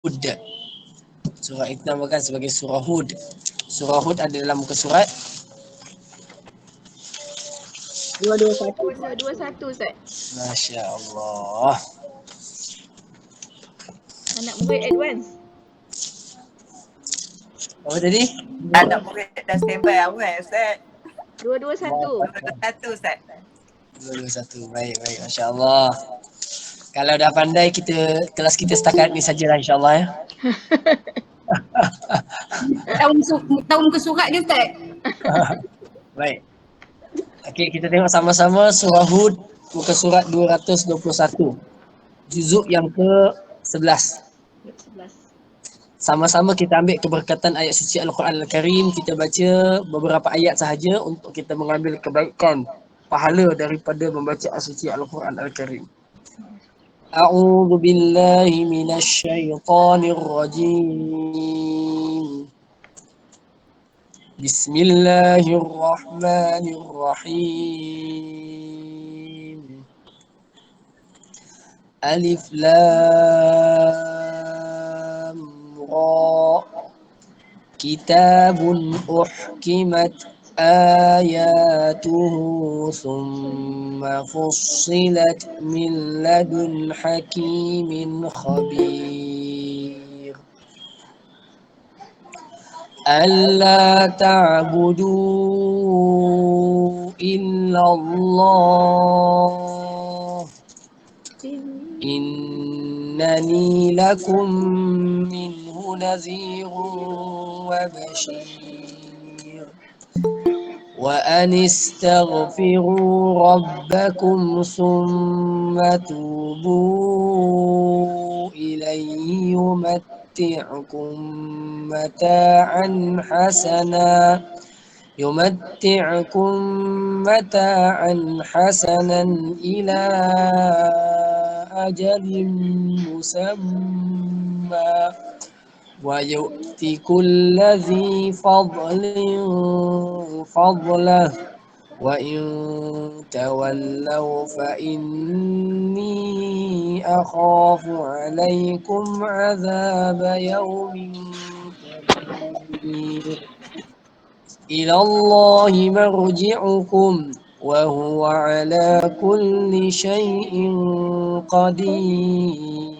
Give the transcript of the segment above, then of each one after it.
Hud. Surah itu namakan sebagai surah Hud. Surah Hud ada dalam muka surat 221. 221 Ustaz. Masya Allah. Anak murid advance. Apa tadi? Anak murid dah standby awal Ustaz. 221. Satu Ustaz. 221. Baik, baik. Masya Allah. Kalau dah pandai, kelas kita setakat ni sajalah insyaAllah ya. Tahu muka surat je Ustaz. Baik. Okey, kita tengok sama-sama surah Hud muka surat 221. Juzuk yang ke-11. 11. Sama-sama kita ambil keberkatan ayat suci Al-Quran Al-Karim. Kita baca beberapa ayat sahaja untuk kita mengambil kebaikan pahala daripada membaca ayat suci Al-Quran Al-Karim. A'udzu billahi minasy syaithanir rajim. Bismillahirrahmanirrahim. Alif Lam Ra. Kitabun uhkimat ayatuhu thumma fussilat min ladun hakimin khabir. Alla ta'budu illallah innani lakum minhu nazirun wa bashir wa anistaghfiru rabbakum thumma tubu ilayhi يمتعكم متاعا حسنا إلى أجل مسمى ويؤتي كل ذي فضل فضله وإن تولوا فإني أخاف عليكم عذاب يوم كبير إلى الله مرجعكم وهو على كل شيء قدير.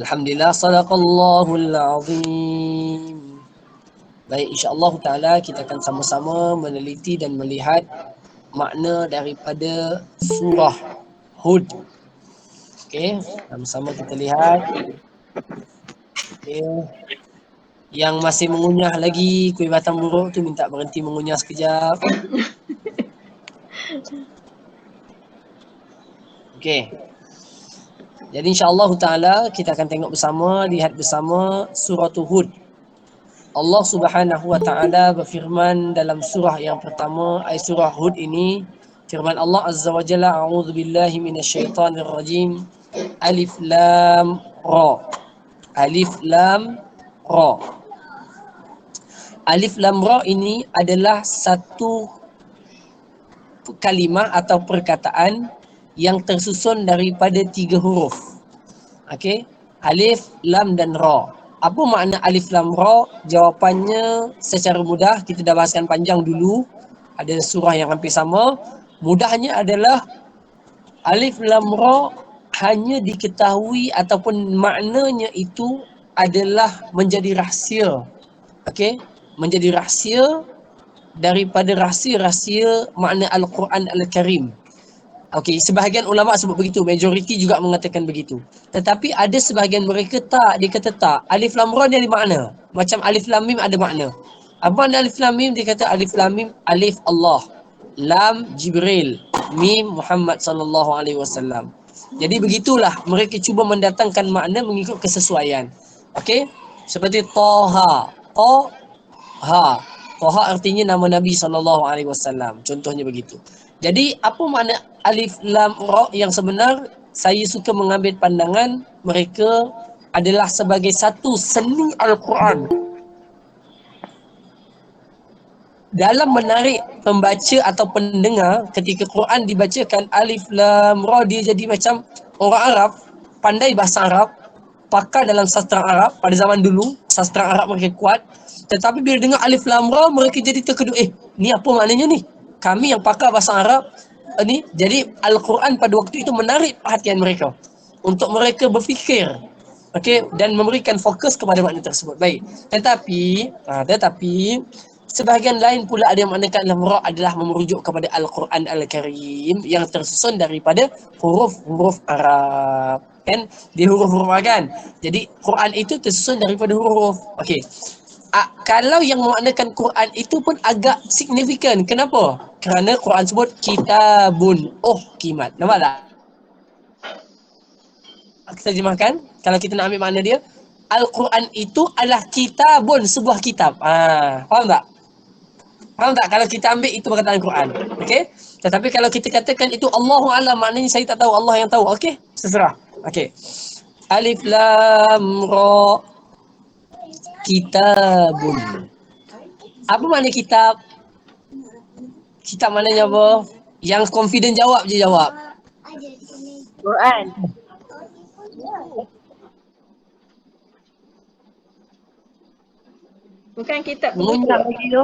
Alhamdulillah, sadaqallahul azim. Baik, insya-Allah taala kita akan sama-sama meneliti dan melihat makna daripada surah Hud. Okey, sama-sama kita lihat. Okey. Yang masih mengunyah lagi kuih batang buruk tu minta berhenti mengunyah sekejap. Okey. Jadi insya-Allah taala kita akan tengok bersama, lihat bersama surah Hud. Allah Subhanahu wa taala berfirman dalam surah yang pertama, ayat surah Hud ini, firman Allah Azza wa Jalla, a'udzu billahi minasyaitonir rajim. Alif Lam Ra. Alif Lam Ra. Alif Lam Ra ini adalah satu kalimah atau perkataan yang tersusun daripada 3 huruf. Okey, Alif, Lam dan Ra. Apa makna Alif Lam Ra? Jawapannya secara mudah, kita dah bahaskan panjang dulu. Ada surah yang hampir sama. Mudahnya adalah Alif Lam Ra hanya diketahui ataupun maknanya itu adalah menjadi rahsia. Okey, menjadi rahsia daripada rahsia-rahsia makna Al-Quran Al-Karim. Okey, sebahagian ulama sebut begitu, majoriti juga mengatakan begitu. Tetapi ada sebahagian mereka tak, dia kata tak. Alif Lam Ra dia ada makna. Macam Alif Lam Mim ada makna. Apa makna Alif Lam Mim? Dia kata Alif Lam Mim, Alif Allah, Lam Jibril, Mim Muhammad sallallahu alaihi wasallam. Jadi begitulah mereka cuba mendatangkan makna mengikut kesesuaian. Okey? Seperti Taha. Taha. Taha artinya nama Nabi sallallahu alaihi wasallam. Contohnya begitu. Jadi apa makna Alif Lam Ra yang sebenar? Saya suka mengambil pandangan mereka adalah sebagai satu seni Al-Quran dalam menarik pembaca atau pendengar. Ketika Quran dibacakan Alif Lam Ra, dia jadi macam orang Arab pandai bahasa Arab, pakar dalam sastra Arab pada zaman dulu, sastra Arab mereka kuat. Tetapi bila dengar alif lam ra, mereka jadi terkejut. Ni apa maknanya ni? Kami yang pakar bahasa Arab ni. Jadi Al-Quran pada waktu itu menarik perhatian mereka untuk mereka berfikir, okey, dan memberikan fokus kepada makna tersebut. Baik. Tetapi sebahagian lain pula ada yang maknakan lam ra adalah merujuk kepada Al-Quran Al-Karim yang tersusun daripada huruf-huruf Arab. Kan? Di huruf-huruf kan? Jadi Quran itu tersusun daripada huruf. Okey. Kalau yang memaknakan Quran itu pun agak signifikan. Kenapa? Kerana Quran sebut kitabun kimat. Nampak tak? Kita terjemahkan. Kalau kita nak ambil makna dia, Al-Quran itu adalah kitabun, sebuah kitab. Faham tak? Faham tak? Kalau kita ambil itu perkataan Quran. Okey? Tetapi kalau kita katakan itu Allahu a'lam, maknanya saya tak tahu, Allah yang tahu. Okey? Terserah. Okey. Alif lam ra. Kitabun. Apa makna kitab? Kitab maknanya apa? Yang confident jawab je jawab. Quran. Bukan kitab Mengunyah buku. lagi tu.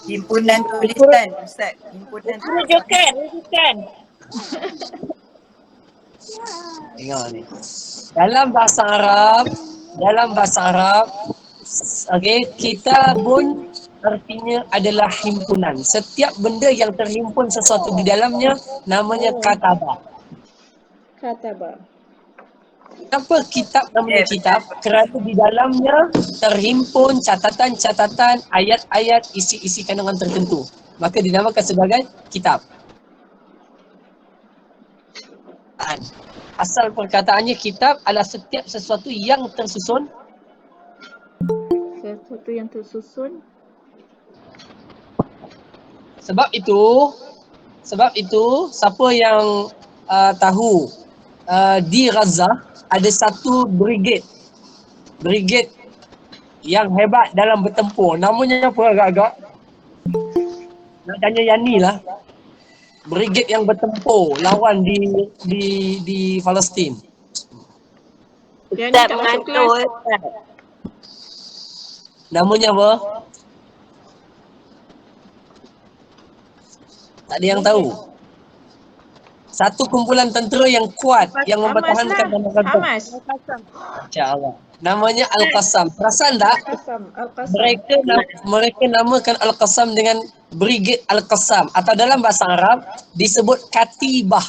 Himpunan tulisan Ustaz. Himpunan tulisan. Rujukan. Tengok ni. Dalam bahasa Arab, okey, kitabun artinya adalah himpunan. Setiap benda yang terhimpun sesuatu di dalamnya namanya katabah. Kataba. Kenapa kitab namanya kitab? Kerana di dalamnya terhimpun catatan-catatan, ayat-ayat, isi-isi kandungan tertentu. Maka dinamakan sebagai kitab. Asal perkataannya kitab adalah setiap sesuatu yang tersusun. Sesuatu yang tersusun. Sebab itu siapa yang tahu di Gaza ada satu brigade yang hebat dalam bertempur. Namanya apa agak-agak? Nak tanya Yani lah. Brigade yang bertempur lawan di Palestin. Yang ni tak masuk kelas. Namanya apa? Tak ada yang tahu. Satu kumpulan tentera yang kuat yang mempertahankan nama Gaza. Hamas. Insya-Allah. Namanya Al-Qassam. Perasan tak? Al-Qassam. Mereka namakan Al-Qassam dengan Brigade Al-Qassam, atau dalam bahasa Arab disebut Katibah.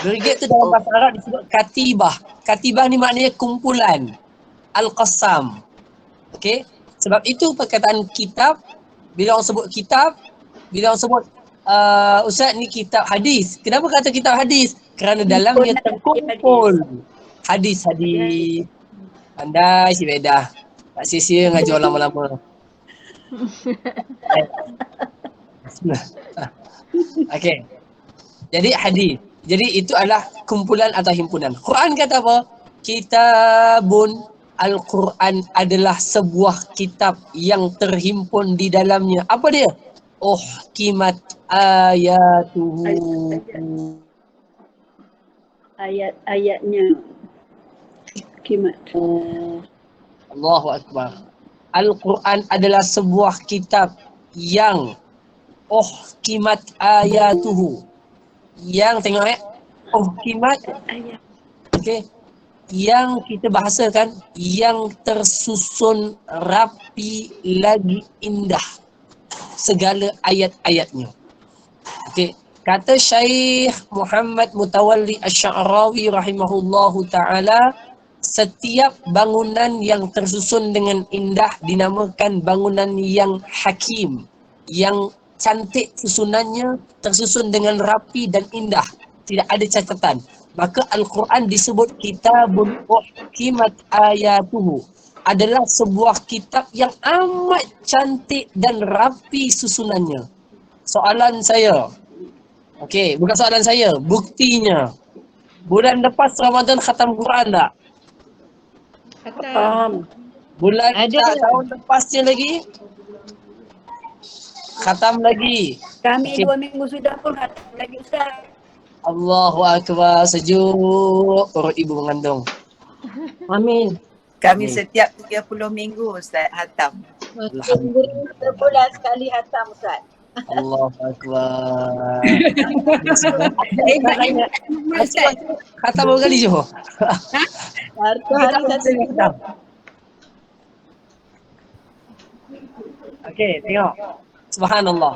Brigade tu dalam bahasa Arab disebut Katibah. Katibah ni maknanya kumpulan. Al-Qassam. Okey? Sebab itu perkataan kitab, bila orang sebut kitab, bila orang sebut Ustaz ni kitab hadis. Kenapa kata kitab hadis? Kerana dalamnya terkumpul hadis-hadis. Pandai si Bedah. Tak sia-sia ngajar lama-lama. Okey. Jadi hadis. Jadi itu adalah kumpulan atau himpunan. Quran kata apa? Kitabun. Al-Quran adalah sebuah kitab yang terhimpun di dalamnya. Apa dia? Uhkimat ayatuhu. Ayat-ayatnya. Uhkimat. Allahu Akbar. Al-Quran adalah sebuah kitab yang uhkimat ayatuhu. Yang tengok uhkimat. Okey. Yang kita bahasakan yang tersusun rapi lagi indah segala ayat-ayatnya. Okey, kata Syekh Muhammad Mutawalli Asy-Sya'rawi rahimahullahu taala, setiap bangunan yang tersusun dengan indah dinamakan bangunan yang hakim, yang cantik susunannya, tersusun dengan rapi dan indah, tidak ada catatan. Maka Al-Quran disebut kitabun uhkimat ayatuhu, adalah sebuah kitab yang amat cantik dan rapi susunannya. Soalan saya, okey, bukan soalan saya, buktinya. Bulan lepas Ramadan khatam Quran tak? Khatam. Bulan tahun lepasnya lagi? Khatam lagi. Kami Okey. 2 minggu sudah pun khatam lagi Ustaz. Allahu Akbar. Sejuk perut ibu mengandung. Amin. Kami Amin. setiap 30 minggu Ustaz hatam. Alhamdulillah. Sebulan sekali hatam Ustaz. Allahu Akbar. Hebatnya Ustaz. Khatam berapa kali Johor? Satu hari satu. Khatam. Okey, tengok. Subhanallah.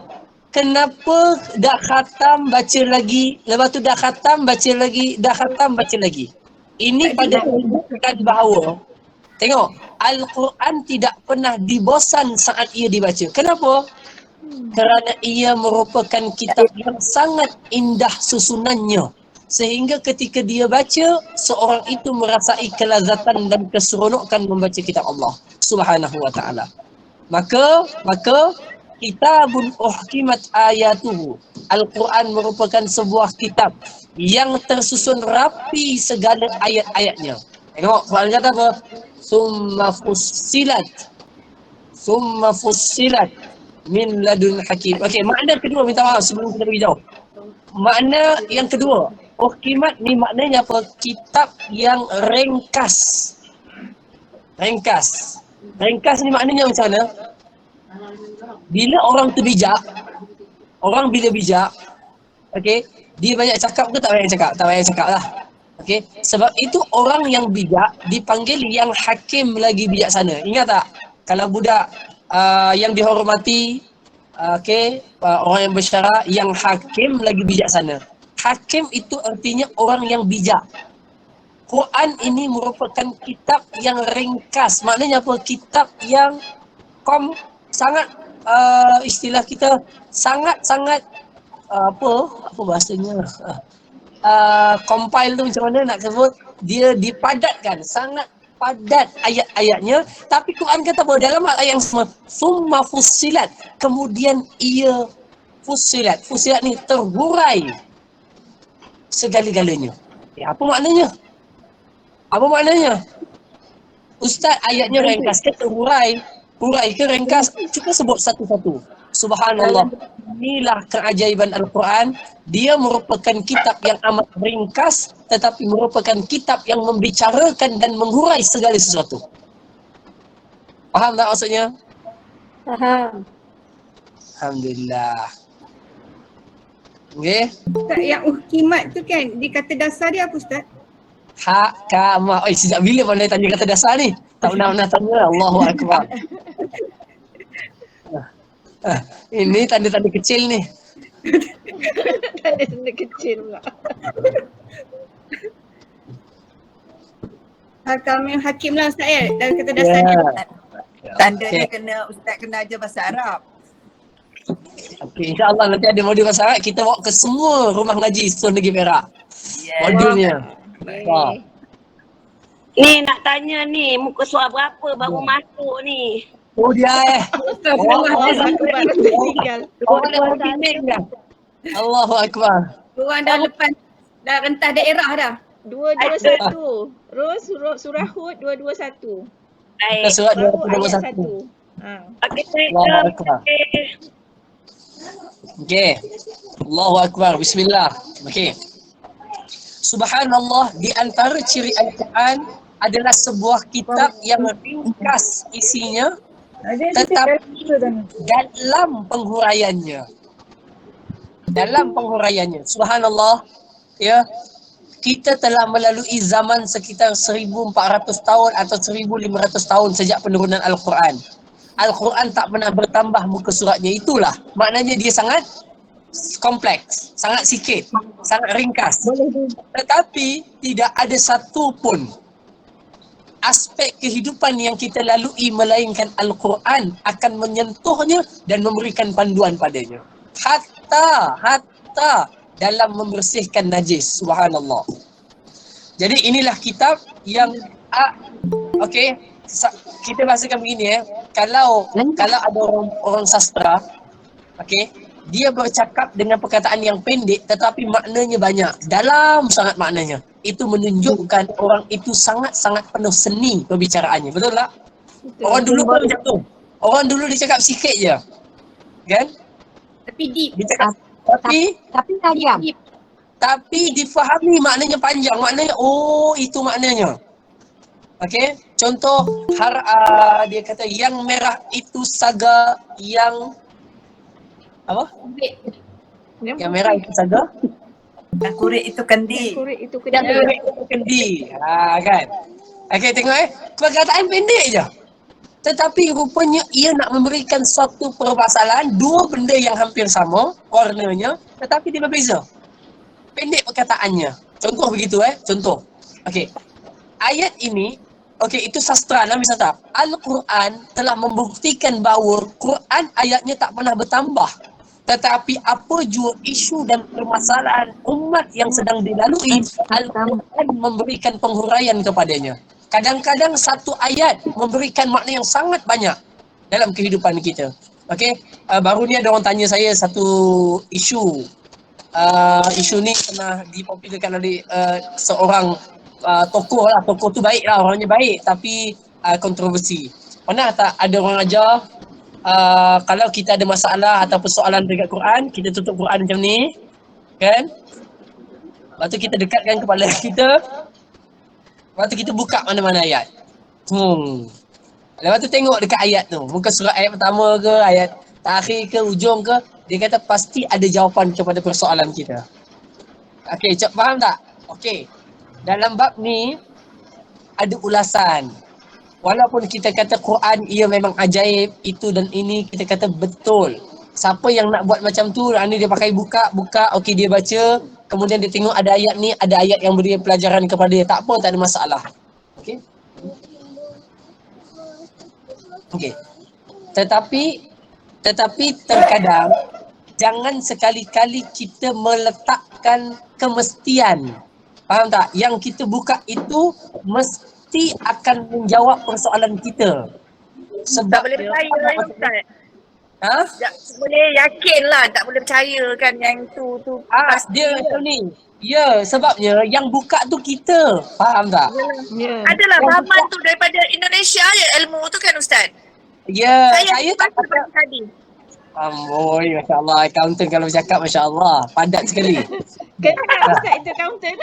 Kenapa dah khatam baca lagi, lepas tu dah khatam baca lagi, dah khatam baca lagi. Ini pada menunjukkan bahawa tengok, Al-Quran tidak pernah dibosan saat ia dibaca. Kenapa? Kerana ia merupakan kitab yang sangat indah susunannya. Sehingga ketika dia baca, seorang itu merasai kelazatan dan keseronokan membaca kitab Allah Subhanahu wa ta'ala. Maka kitabun uhkimat ayatuhu. Al-Quran merupakan sebuah kitab yang tersusun rapi segala ayat-ayatnya. Tengok, Quran kata apa? Summa fussilat min ladun hakim. Okey, makna kedua, minta maaf sebelum kita pergi jauh. Makna yang kedua, uhkimat ni maknanya apa? Kitab yang ringkas. Ringkas ni maknanya macam mana? Bila orang tu bijak, orang bila bijak, okey, dia banyak cakap ke tak banyak cakap? Tak banyak cakap lah. Okey, sebab itu orang yang bijak dipanggil yang hakim lagi bijaksana. Ingat tak? Kalau budak yang dihormati, okey, orang yang bersyara, yang hakim lagi bijaksana. Hakim itu artinya orang yang bijak. Quran ini merupakan kitab yang ringkas. Maknanya apa? Kitab yang sangat istilah kita sangat apa bahasanya, compile tu macam mana nak sebut, dia dipadatkan, sangat padat ayat-ayatnya. Tapi Quran kata apa? Dalam ayat yang sama, summa fussilat, kemudian ia fussilat ni terhurai segala-galanya. Apa maknanya? Ustaz, ayatnya ringkas ke terhurai? Hurai ke ringkas? Cuba sebut satu-satu. Subhanallah. Inilah keajaiban Al-Quran. Dia merupakan kitab yang amat ringkas, tetapi merupakan kitab yang membicarakan dan menghurai segala sesuatu. Faham tak maksudnya? Faham. Alhamdulillah. Okey. Ustaz, yang uhkimat tu kan, di kata dasar dia apa Ustaz? Hakamah. Sejak bila pandai tanya kata dasar ni? Tak pernah tanya. Allahu Akbar. Ini tanda-tanda kecil ni. Tanda kecil pula. Hakim lah Ustaz ya, dalam kata dasar dia. Tanda Okey. dia Ustaz kena ajar bahasa Arab. Okey, insya-Allah nanti ada modul bahasa Arab, kita bawa ke semua rumah ngaji Sultan Negeri Perak. Modulnya. Wah. Ni nak tanya ni, muka surat berapa baru masuk ni? Oh dia Tinggal. Orang dah bimbing dah. Allahu Akbar. Orang dah lepas, dah rentah daerah dah. 221. Ros surah Hud 221. Kita surat Baru ayat 221. 1. Ha. Okey, Allahu Akbar. Okey. Allahu Akbar. Bismillah. Okey. Subhanallah, di antara ciri Al-Quran adalah sebuah kitab yang ringkas isinya, tetapi dalam penghuraiannya. Subhanallah, ya, kita telah melalui zaman sekitar 1400 tahun atau 1500 tahun sejak penurunan Al-Quran. Al-Quran tak pernah bertambah muka suratnya. Itulah maknanya dia sangat kompleks, sangat sikit, sangat ringkas. Tetapi tidak ada satu pun aspek kehidupan yang kita lalui melainkan Al-Quran akan menyentuhnya dan memberikan panduan padanya. Hatta dalam membersihkan najis. Subhanallah. Jadi inilah kitab yang okey, kita bahasakan begini kalau ada orang sastra, okey, dia bercakap dengan perkataan yang pendek tetapi maknanya banyak, dalam sangat maknanya. Itu menunjukkan orang itu sangat-sangat penuh seni perbicaraannya. Betul tak? Orang dulu pun macam tu. Orang dulu dia cakap sikit je. Kan? Tapi deep. Dia cakap tapi tajam. tapi difahami maknanya panjang. Maknanya, oh itu maknanya. Okey, contoh dia kata yang merah itu saga yang apa? Yang merah itu saga, Yang kurit itu kendi. Kurit itu yang kedai. merah itu kendi. Kan. Okey, tengok perkataan pendek je. Tetapi rupanya ia nak memberikan suatu permasalahan, dua benda yang hampir sama warnanya, tetapi dia berbeza. Pendek perkataannya. Contoh begitu contoh. Okey. Ayat ini, okey, itu sastra Nabi tak? Al-Quran telah membuktikan bahawa Quran ayatnya tak pernah bertambah. Tetapi apa jua isu dan permasalahan umat yang sedang dilalui, Al-Quran memberikan penghuraian kepadanya. Kadang-kadang satu ayat memberikan makna yang sangat banyak dalam kehidupan kita. Okey, baru ni ada orang tanya saya satu isu. Isu ni pernah dipopularkan oleh seorang tokoh lah. Tokoh tu baik lah, orangnya baik tapi kontroversi. Pernah tak ada orang ajar kalau kita ada masalah atau persoalan dekat Quran, kita tutup Quran macam ni, kan? Lepas tu kita dekatkan kepala kita. Lepas tu kita buka mana-mana ayat. Lepas tu tengok dekat ayat tu. Muka surat ayat pertama ke, ayat terakhir ke, ujung ke. Dia kata pasti ada jawapan kepada persoalan kita. Okey, faham tak? Okey. Dalam bab ni, ada ulasan. Walaupun kita kata Quran ia memang ajaib, itu dan ini, kita kata betul. Siapa yang nak buat macam tu, ni dia pakai buka, okey dia baca. Kemudian dia tengok ada ayat ni, ada ayat yang beri pelajaran kepada dia. Tak apa, tak ada masalah. Okey. Okey. Tetapi terkadang jangan sekali-kali kita meletakkan kemestian. Faham tak? Yang kita buka itu mesti akan menjawab persoalan kita. Sebab Tak boleh percaya Ustaz. Tak boleh yakin lah, tak boleh percaya kan yang tu dia macam ni. Ya, sebabnya yang buka tu kita. Faham tak? Ya. adalah fahaman tu daripada Indonesia je ilmu tu kan Ustaz. Ya, saya tak baca kata. tadi. Amboi, Masya Allah. Accountant kalau bercakap, Masya Allah. Padat sekali. Kenapa Ustaz itu counter?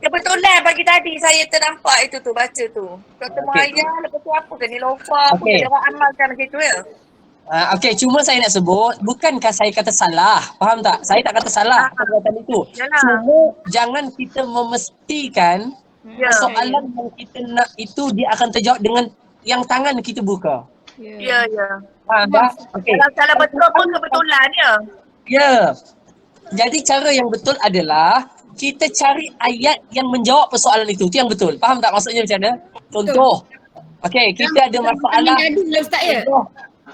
Kebetulan pagi tadi saya ternampak itu tu, baca tu. Ketemu Okey. ayah, lepas tu apa ke ni lofa, apa Okey. ke orang amalkan macam tu ya. Okey, cuma saya nak sebut, bukankah saya kata salah? Faham tak? Saya tak kata salah perbuatan itu. Yalah. Cuma jangan kita memestikan Ya. soalan yang kita nak itu dia akan terjawab dengan yang tangan kita buka. Ya, ya. Faham tak? Okey. Kalau salah betul pun kebetulan ya. Ya. Jadi cara yang betul adalah kita cari ayat yang menjawab persoalan itu. Itu yang betul. Faham tak maksudnya macam mana? Contoh. Okey, kita ada masalah. Ustaz ya? Contoh,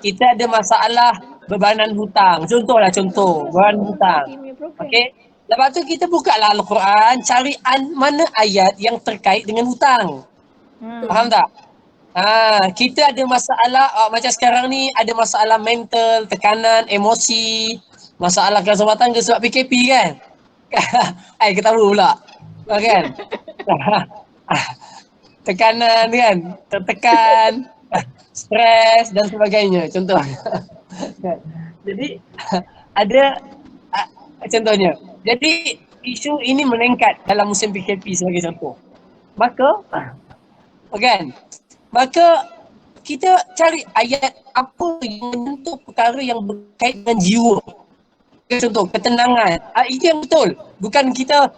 kita ada masalah bebanan hutang. Contoh. Bebanan hutang. Okey. Lepas tu kita buka lah Al-Quran, cari mana ayat yang terkait dengan hutang. Faham tak? Kita ada masalah macam sekarang ni ada masalah mental, tekanan, emosi, masalah kelas rumah tangga sebab PKP kan? Ketawa pula. Kan? Tekanan kan, tertekan, stres dan sebagainya. Contoh. Jadi ada contohnya. Jadi isu ini meningkat dalam musim PKP sebagai contoh. Maka kan? Maka kita cari ayat apa yang menyentuh perkara yang berkait dengan jiwa. Contoh, ketenangan. Itu yang betul. Bukan kita,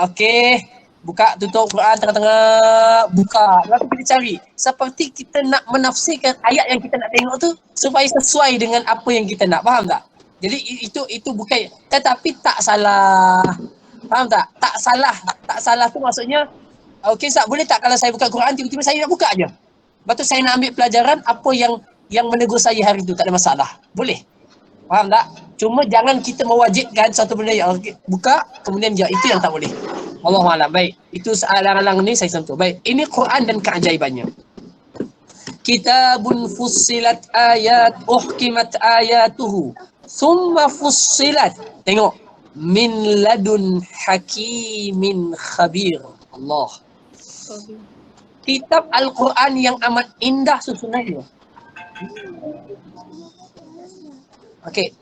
okey, buka tutup Quran tengah-tengah, buka. Lalu kita cari. Seperti kita nak menafsirkan ayat yang kita nak tengok tu supaya sesuai dengan apa yang kita nak. Faham tak? Jadi itu bukan, tetapi tak salah. Faham tak? Tak salah tu maksudnya, okey Ustaz, boleh tak kalau saya buka Quran tiba-tiba saya nak buka aje. Lepas tu saya nak ambil pelajaran apa yang menegur saya hari tu, tak ada masalah. Boleh. Faham tak? Cuma jangan kita mewajibkan satu benda yang buka kemudian dia itu yang tak boleh. Wallahualam. Baik. Itu alang-alang ni saya sentuh. Baik. Ini Quran dan keajaibannya. Kitabun fussilat ayat uhkimat ayatuhu summa fussilat. Tengok. Min ladun hakimin khabir. Allah. Kitab Al-Quran yang amat indah susunannya. Okey.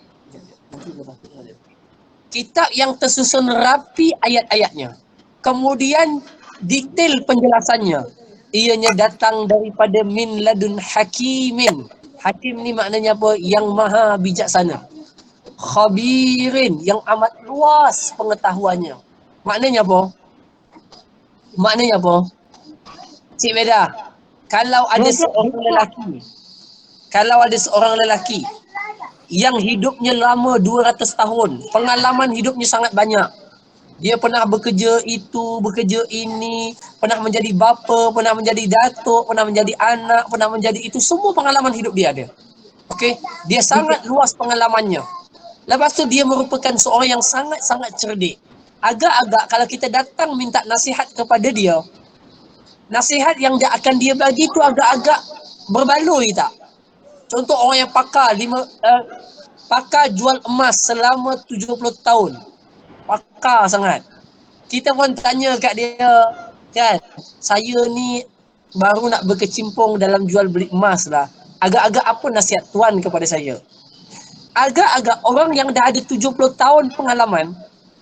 Kitab yang tersusun rapi ayat-ayatnya. Kemudian detail penjelasannya. Ianya datang daripada min ladun hakimin. Hakim ni maknanya apa? Yang maha bijaksana. Khabirin, yang amat luas pengetahuannya. Maknanya apa? Maknanya apa? Cik Beda, kalau ada seorang lelaki yang hidupnya lama 200 tahun, pengalaman hidupnya sangat banyak. Dia pernah bekerja itu, bekerja ini, pernah menjadi bapa, pernah menjadi datuk, pernah menjadi anak, pernah menjadi itu, semua pengalaman hidup dia ada. Okey, dia sangat luas pengalamannya. Lepas tu dia merupakan seorang yang sangat-sangat cerdik. Agak-agak kalau kita datang minta nasihat kepada dia, nasihat yang akan dia bagi tu agak-agak berbaloi tak? Contoh orang yang pakar jual emas selama 70 tahun. Pakar sangat. Kita pun tanya kat dia, kan, saya ni baru nak berkecimpung dalam jual beli emas lah. Agak-agak apa nasihat tuan kepada saya? Agak-agak orang yang dah ada 70 tahun pengalaman,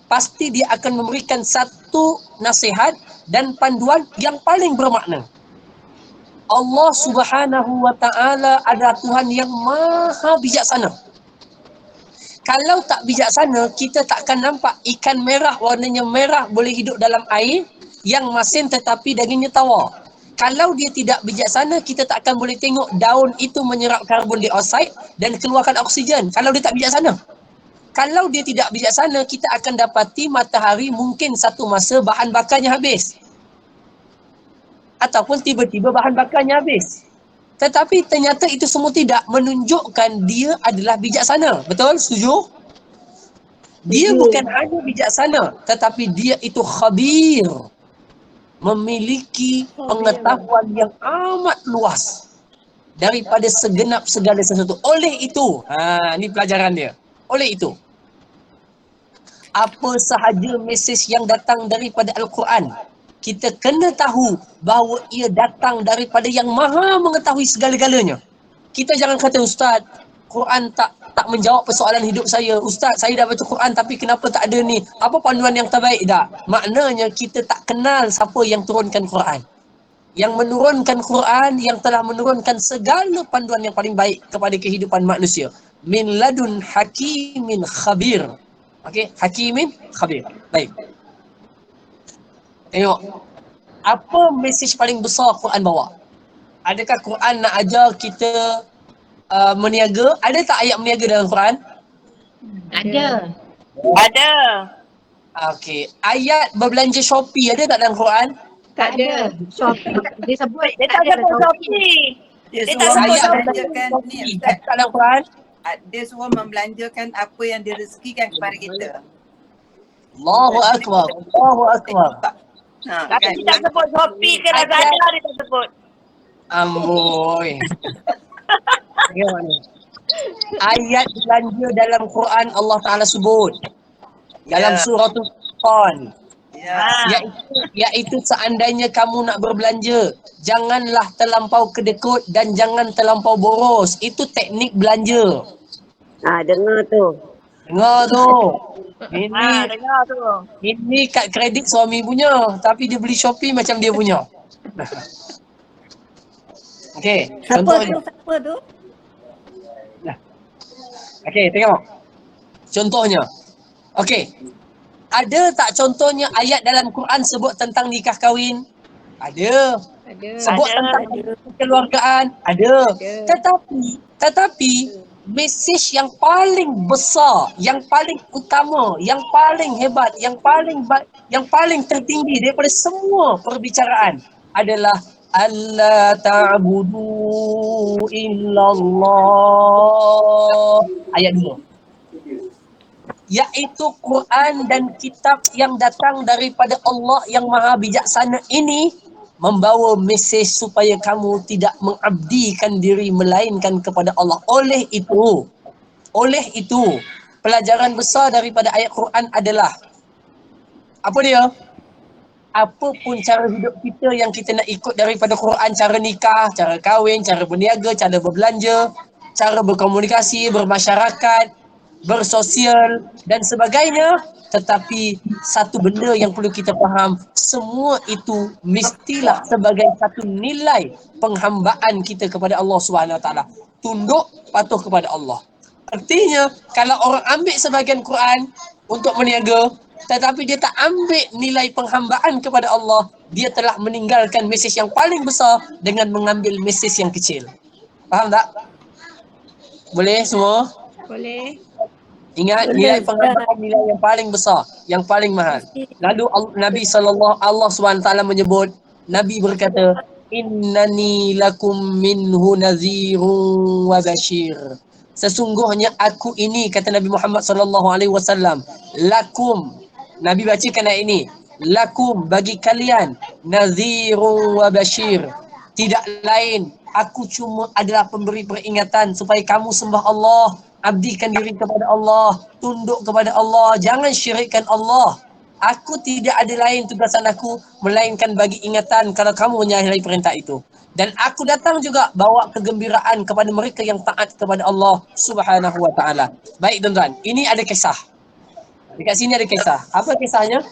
pasti dia akan memberikan satu nasihat dan panduan yang paling bermakna. Allah Subhanahu wa ta'ala adalah Tuhan yang maha bijaksana. Kalau tak bijaksana, kita tak akan nampak ikan merah warnanya merah boleh hidup dalam air yang masin tetapi dagingnya tawar. Kalau dia tidak bijaksana, kita tak akan boleh tengok daun itu menyerap karbon dioksida dan keluarkan oksigen. Kalau dia tak bijaksana. Kalau dia tidak bijaksana, kita akan dapati matahari mungkin satu masa bahan bakarnya habis. Ataupun tiba-tiba bahan bakarnya habis. Tetapi ternyata itu semua tidak menunjukkan dia adalah bijaksana. Betul? Setuju? Dia bukan hanya bijaksana, tetapi dia itu khabir. Memiliki pengetahuan yang amat luas daripada segenap segala sesuatu. Oleh itu, ni pelajaran dia. Oleh itu, apa sahaja mesej yang datang daripada Al-Quran, kita kena tahu bahawa ia datang daripada yang maha mengetahui segala-galanya. Kita jangan kata, Ustaz, Quran tak menjawab persoalan hidup saya. Ustaz, saya dah baca Quran tapi kenapa tak ada ni? Apa panduan yang terbaik tak? Maknanya kita tak kenal siapa yang turunkan Quran. Yang menurunkan Quran, yang telah menurunkan segala panduan yang paling baik kepada kehidupan manusia. Min ladun hakimin khabir. Okey, hakimin khabir. Baik. Tengok. Apa mesej paling besar Quran bawa? Adakah Quran nak ajar kita meniaga? Ada tak ayat meniaga dalam Quran? Ada. Ada. Okey. Ayat berbelanja Shopee ada tak dalam Quran? Tak ada. Shopee. Dia sebut Dia tak sebut Shopee. Dia Dia suruh tak sebut membelanjakan ni, Shopee Ustaz. ada tak dalam Quran? Dia suruh membelanjakan apa yang direzekikan kepada kita. Allahu Akbar. Allahu Akbar. Tapi Kan? dia tak sebut Shopee ke Lazada, dia tak sebut. Amboi. Tengok ni. Ayat belanja dalam Quran Allah Ta'ala sebut. Dalam surah Al-Furqan. Ya. Iaitu seandainya kamu nak berbelanja, janganlah terlampau kedekut dan jangan terlampau boros. Itu teknik belanja. Dengar tu. Dengar tu. Ini Dengar tu. ini kad kredit suami punya, tapi dia beli Shopee macam dia punya. Okey, contohnya. Siapa tu? Okey, tengok. Contohnya. Okey. Ada tak contohnya ayat dalam Quran sebut tentang nikah kahwin? Ada. Ada. Sebut Ada. tentang kekeluargaan? Ada. Tetapi mesej yang paling besar, yang paling utama, yang paling hebat, yang paling tertinggi daripada semua perbicaraan adalah alla ta'budu illallah. Ayat 2. Iaitu Quran dan kitab yang datang daripada Allah yang maha bijaksana ini membawa mesej supaya kamu tidak mengabdikan diri melainkan kepada Allah. Oleh itu, pelajaran besar daripada ayat Quran adalah apa dia? Apapun cara hidup kita yang kita nak ikut daripada Quran, cara nikah, cara kahwin, cara berniaga, cara berbelanja, cara berkomunikasi, bermasyarakat, bersosial dan sebagainya. Tetapi satu benda yang perlu kita faham, semua itu mestilah sebagai satu nilai penghambaan kita kepada Allah SWT. Tunduk, patuh kepada Allah. Artinya, kalau orang ambil sebahagian Quran untuk meniaga, tetapi dia tak ambil nilai penghambaan kepada Allah, dia telah meninggalkan mesej yang paling besar dengan mengambil mesej yang kecil. Faham tak? Boleh semua? Boleh. Ingat, nilai penghambaan nilai yang paling besar, yang paling mahal. Lalu Nabi Allah SWT menyebut, Nabi berkata, innani lakum minhu nazirun wa bashir. Sesungguhnya aku ini, kata Nabi Muhammad SAW, lakum, Nabi bacakan ayat ini, lakum, bagi kalian, nazirun wa bashir. Tidak lain, aku cuma adalah pemberi peringatan supaya kamu sembah Allah, abdikan diri kepada Allah, tunduk kepada Allah, jangan syirikkan Allah. Aku tidak ada lain tugasan aku melainkan bagi ingatan kalau kamu menyalahi perintah itu. Dan aku datang juga bawa kegembiraan kepada mereka yang taat kepada Allah Subhanahu wa taala. Baik tuan-tuan, ini ada kisah. Dekat sini ada kisah. Apa kisahnya?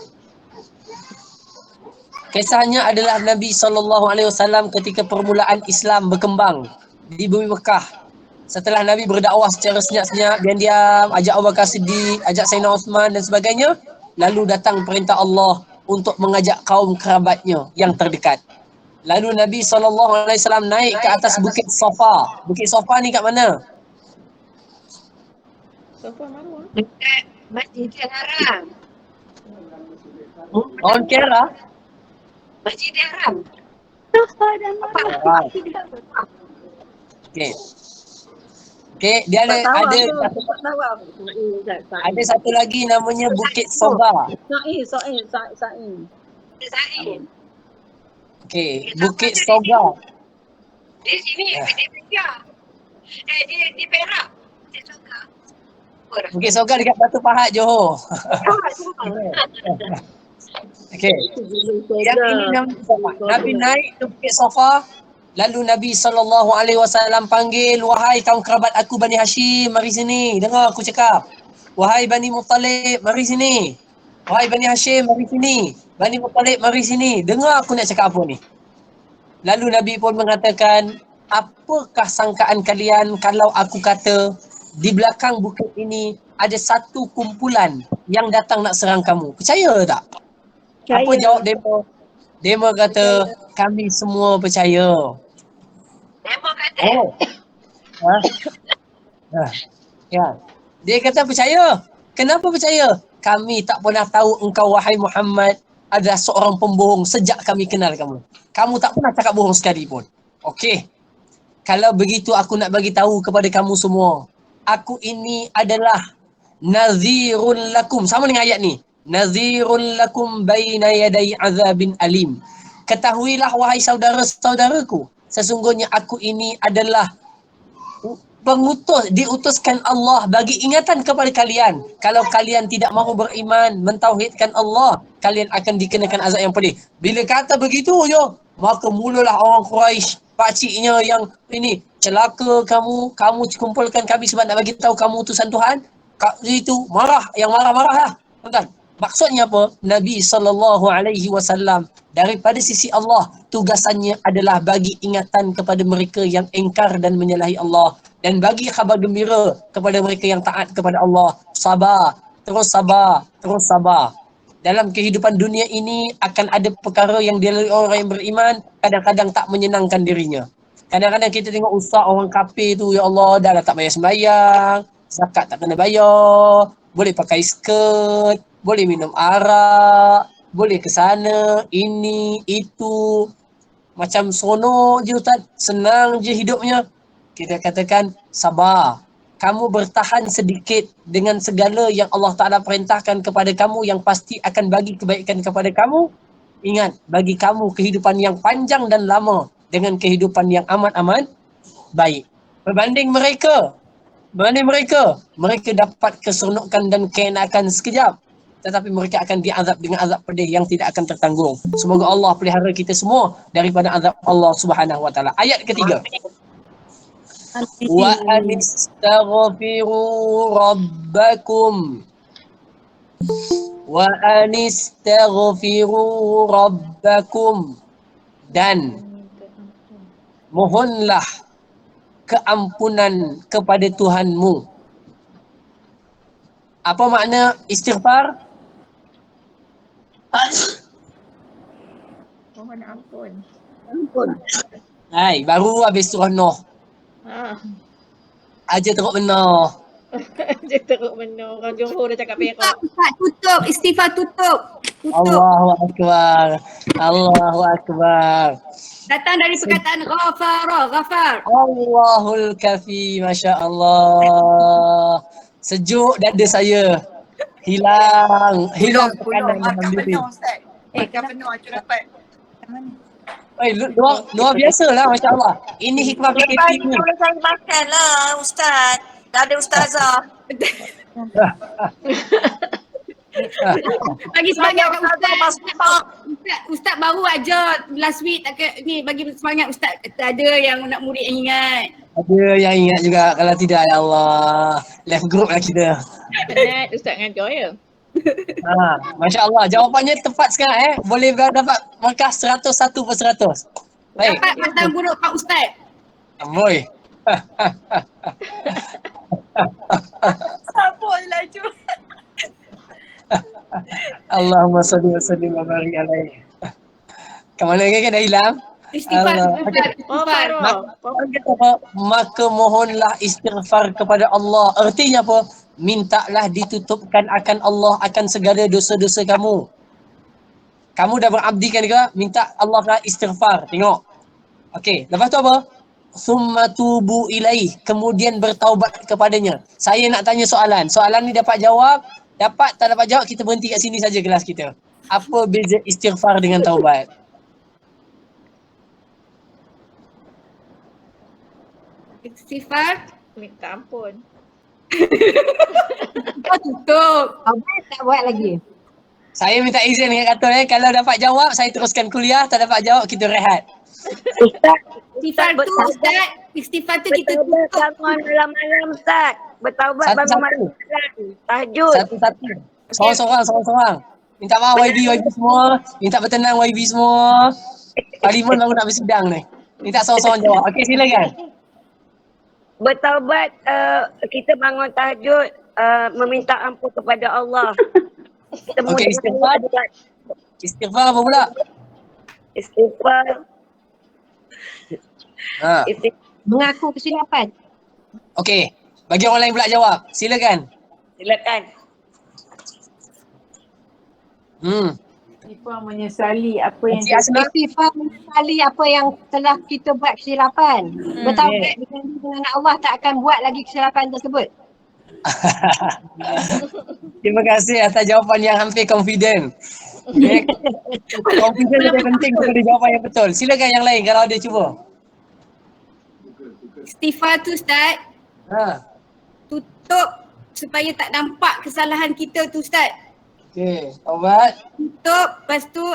Kisahnya adalah Nabi SAW ketika permulaan Islam berkembang di bumi Mekah. Setelah Nabi berdakwah secara senyap-senyap, diam-diam, ajak Abu Bakar Siddiq, ajak Sayyidina Uthman dan sebagainya, lalu datang perintah Allah untuk mengajak kaum kerabatnya yang terdekat. Lalu Nabi SAW naik ke atas Bukit Safa. Bukit Safa ni kat mana? Dekat Masjidil Haram. Orang Kera? Masjidil Haram. Okey. Okey, dia ada satu lagi namanya Bukit Soga. Sain. Okey, Bukit Soga. Di sini, di Perak. Di Perak. Di Soga. Bukit Soga dekat Batu Pahat, Johor. Okey. Yang ini Nabi naik ke Bukit Safa. Lalu Nabi SAW panggil, wahai kaum kerabat aku Bani Hashim, mari sini. Dengar aku cakap. Wahai Bani Muttalib, mari sini. Wahai Bani Hashim, mari sini. Bani Muttalib, mari sini. Dengar aku nak cakap apa ni. Lalu Nabi pun mengatakan, apakah sangkaan kalian kalau aku kata di belakang bukit ini ada satu kumpulan yang datang nak serang kamu? Percaya tak? Percaya. Apa jawab demo? Demo kata, kami semua percaya. Demo kata. Oh. Ya. Dia kata percaya. Kenapa percaya? Kami tak pernah tahu engkau wahai Muhammad adalah seorang pembohong sejak kami kenal kamu. Kamu tak pernah cakap bohong sekali pun. Okey. Kalau begitu aku nak bagi tahu kepada kamu semua. Aku ini adalah nazirun lakum. Sama dengan ayat ni. Nazirun lakum baina yaday azabin alim. Ketahuilah wahai saudara-saudaraku, sesungguhnya aku ini adalah pengutus, diutuskan Allah bagi ingatan kepada kalian. Kalau kalian tidak mahu beriman, mentauhidkan Allah, kalian akan dikenakan azab yang pedih. Bila kata begitu je, maka mulalah orang Quraisy, pakciknya yang ini, celaka kamu kumpulkan kami sebab nak bagi tahu kamu utusan Tuhan. Itu marah, yang marah-marah lah. Tuan-tuan, maksudnya apa? Nabi SAW daripada sisi Allah, tugasannya adalah bagi ingatan kepada mereka yang engkar dan menyalahi Allah, dan bagi khabar gembira kepada mereka yang taat kepada Allah. Sabar, terus sabar, terus sabar. Dalam kehidupan dunia ini akan ada perkara yang dilalui orang yang beriman, kadang-kadang tak menyenangkan dirinya. Kadang-kadang kita tengok ustaz orang kafir tu, ya Allah, dah tak bayar sembahyang, zakat tak kena bayar, boleh pakai skirt, boleh minum arak, boleh ke sana, ini, itu. Macam seronok je Ustaz, senang je hidupnya. Kita katakan, sabar. Kamu bertahan sedikit dengan segala yang Allah Ta'ala perintahkan kepada kamu yang pasti akan bagi kebaikan kepada kamu. Ingat, bagi kamu kehidupan yang panjang dan lama dengan kehidupan yang amat-amat baik. Berbanding mereka, mereka dapat keseronokan dan keenakan sekejap, tetapi mereka akan diazab dengan azab pedih yang tidak akan tertanggung. Semoga Allah pelihara kita semua daripada azab Allah Subhanahu wa taala. Ayat ketiga. Wa anistaghfiru rabbakum. Wa anistaghfiru rabbakum. Dan mohonlah keampunan kepada Tuhanmu. Apa makna istighfar? Mohon ampun. Hai, baru habis surah Nuh. Ha. Aja teruk benar. Dia teruk benar. Orang Johor dah cakap Perak. Ustaz, tutup. Istighfar tutup. Tutup. Allahu Akbar. Allahu Akbar. Datang dari perkataan ghafar. Allahul Kafi. Masya Allah. Sejuk dada saya. Hilang tekanan dalam Makan diri. penuh Ustaz. Makan penuh aku dapat. Luar biasa lah, Masya Allah. Ini hikmah PKP Pagi ni. kalau saya makan lah Ustaz. Dah ada ustazah. Bagi semangat kat Ustaz. Ustaz baru aja last week ni bagi semangat Ustaz. Kata ada yang nak murid yang ingat. Ada yang ingat juga. Kalau tidak, ya Allah. Left group lah kita. Penat Ustaz ngajar ya. Masya Allah. Jawapannya tepat sekarang Boleh dapat markah 101/100. Baik. Dapat matang buruk Pak Ustaz. Amboi. Siapa je laju. Allahumma salli wa sallim wa barik alaihi. Ke mana kan dah hilang? Istighfar. Allah. Oh baru. Maka mohonlah istighfar kepada Allah. Artinya apa? Mintalah ditutupkan akan Allah akan segala dosa-dosa kamu. Kamu dah berabdi kan ke? Minta Allah lah istighfar. Tengok. Okey, lepas tu apa? Summa tubu ilaih. Kemudian bertaubat kepadanya. Saya nak tanya soalan. Soalan ni dapat jawab. Dapat tak dapat jawab, kita berhenti kat sini saja kelas kita. Apa beza istighfar dengan taubat? Istighfar. Minta ampun. Kau tutup. Tak buat lagi. Saya minta izin dengan Katun kalau dapat jawab, saya teruskan kuliah. Tak dapat jawab, kita rehat. Istighfar tu Ustaz. Istighfar tu kita Bertaubat tutup. bangun malam-malam Ustaz. Bertaubat bangun Satu-satu. malam-malam. Tahajud. Satu-satu. Seorang-seorang. Minta maaf YB semua. Minta bertenang YB semua. Parlimen baru nak bersidang ni. Minta seorang-seorang jawab. Okey, silakan. Bertaubat kita bangun tahajud meminta ampun kepada Allah. Okey, istighfar. Istighfar apa pula? Istighfar. Mengaku kesilapan. Okey. Bagi orang lain pula jawab. Silakan. Silakan. Istighfar menyesali apa yang Istighfar menyesali apa yang telah kita buat kesilapan. Bertaubat dengan Allah tak akan buat lagi kesilapan tersebut. Terima kasih atas jawapan yang hampir confident. Confident lebih penting daripada jawapan yang betul. Silakan yang lain kalau ada cuba. Istighfar tu Ustaz. Tutup supaya tak nampak kesalahan kita tu Ustaz. Okey, taubat. Tutup, lepas tu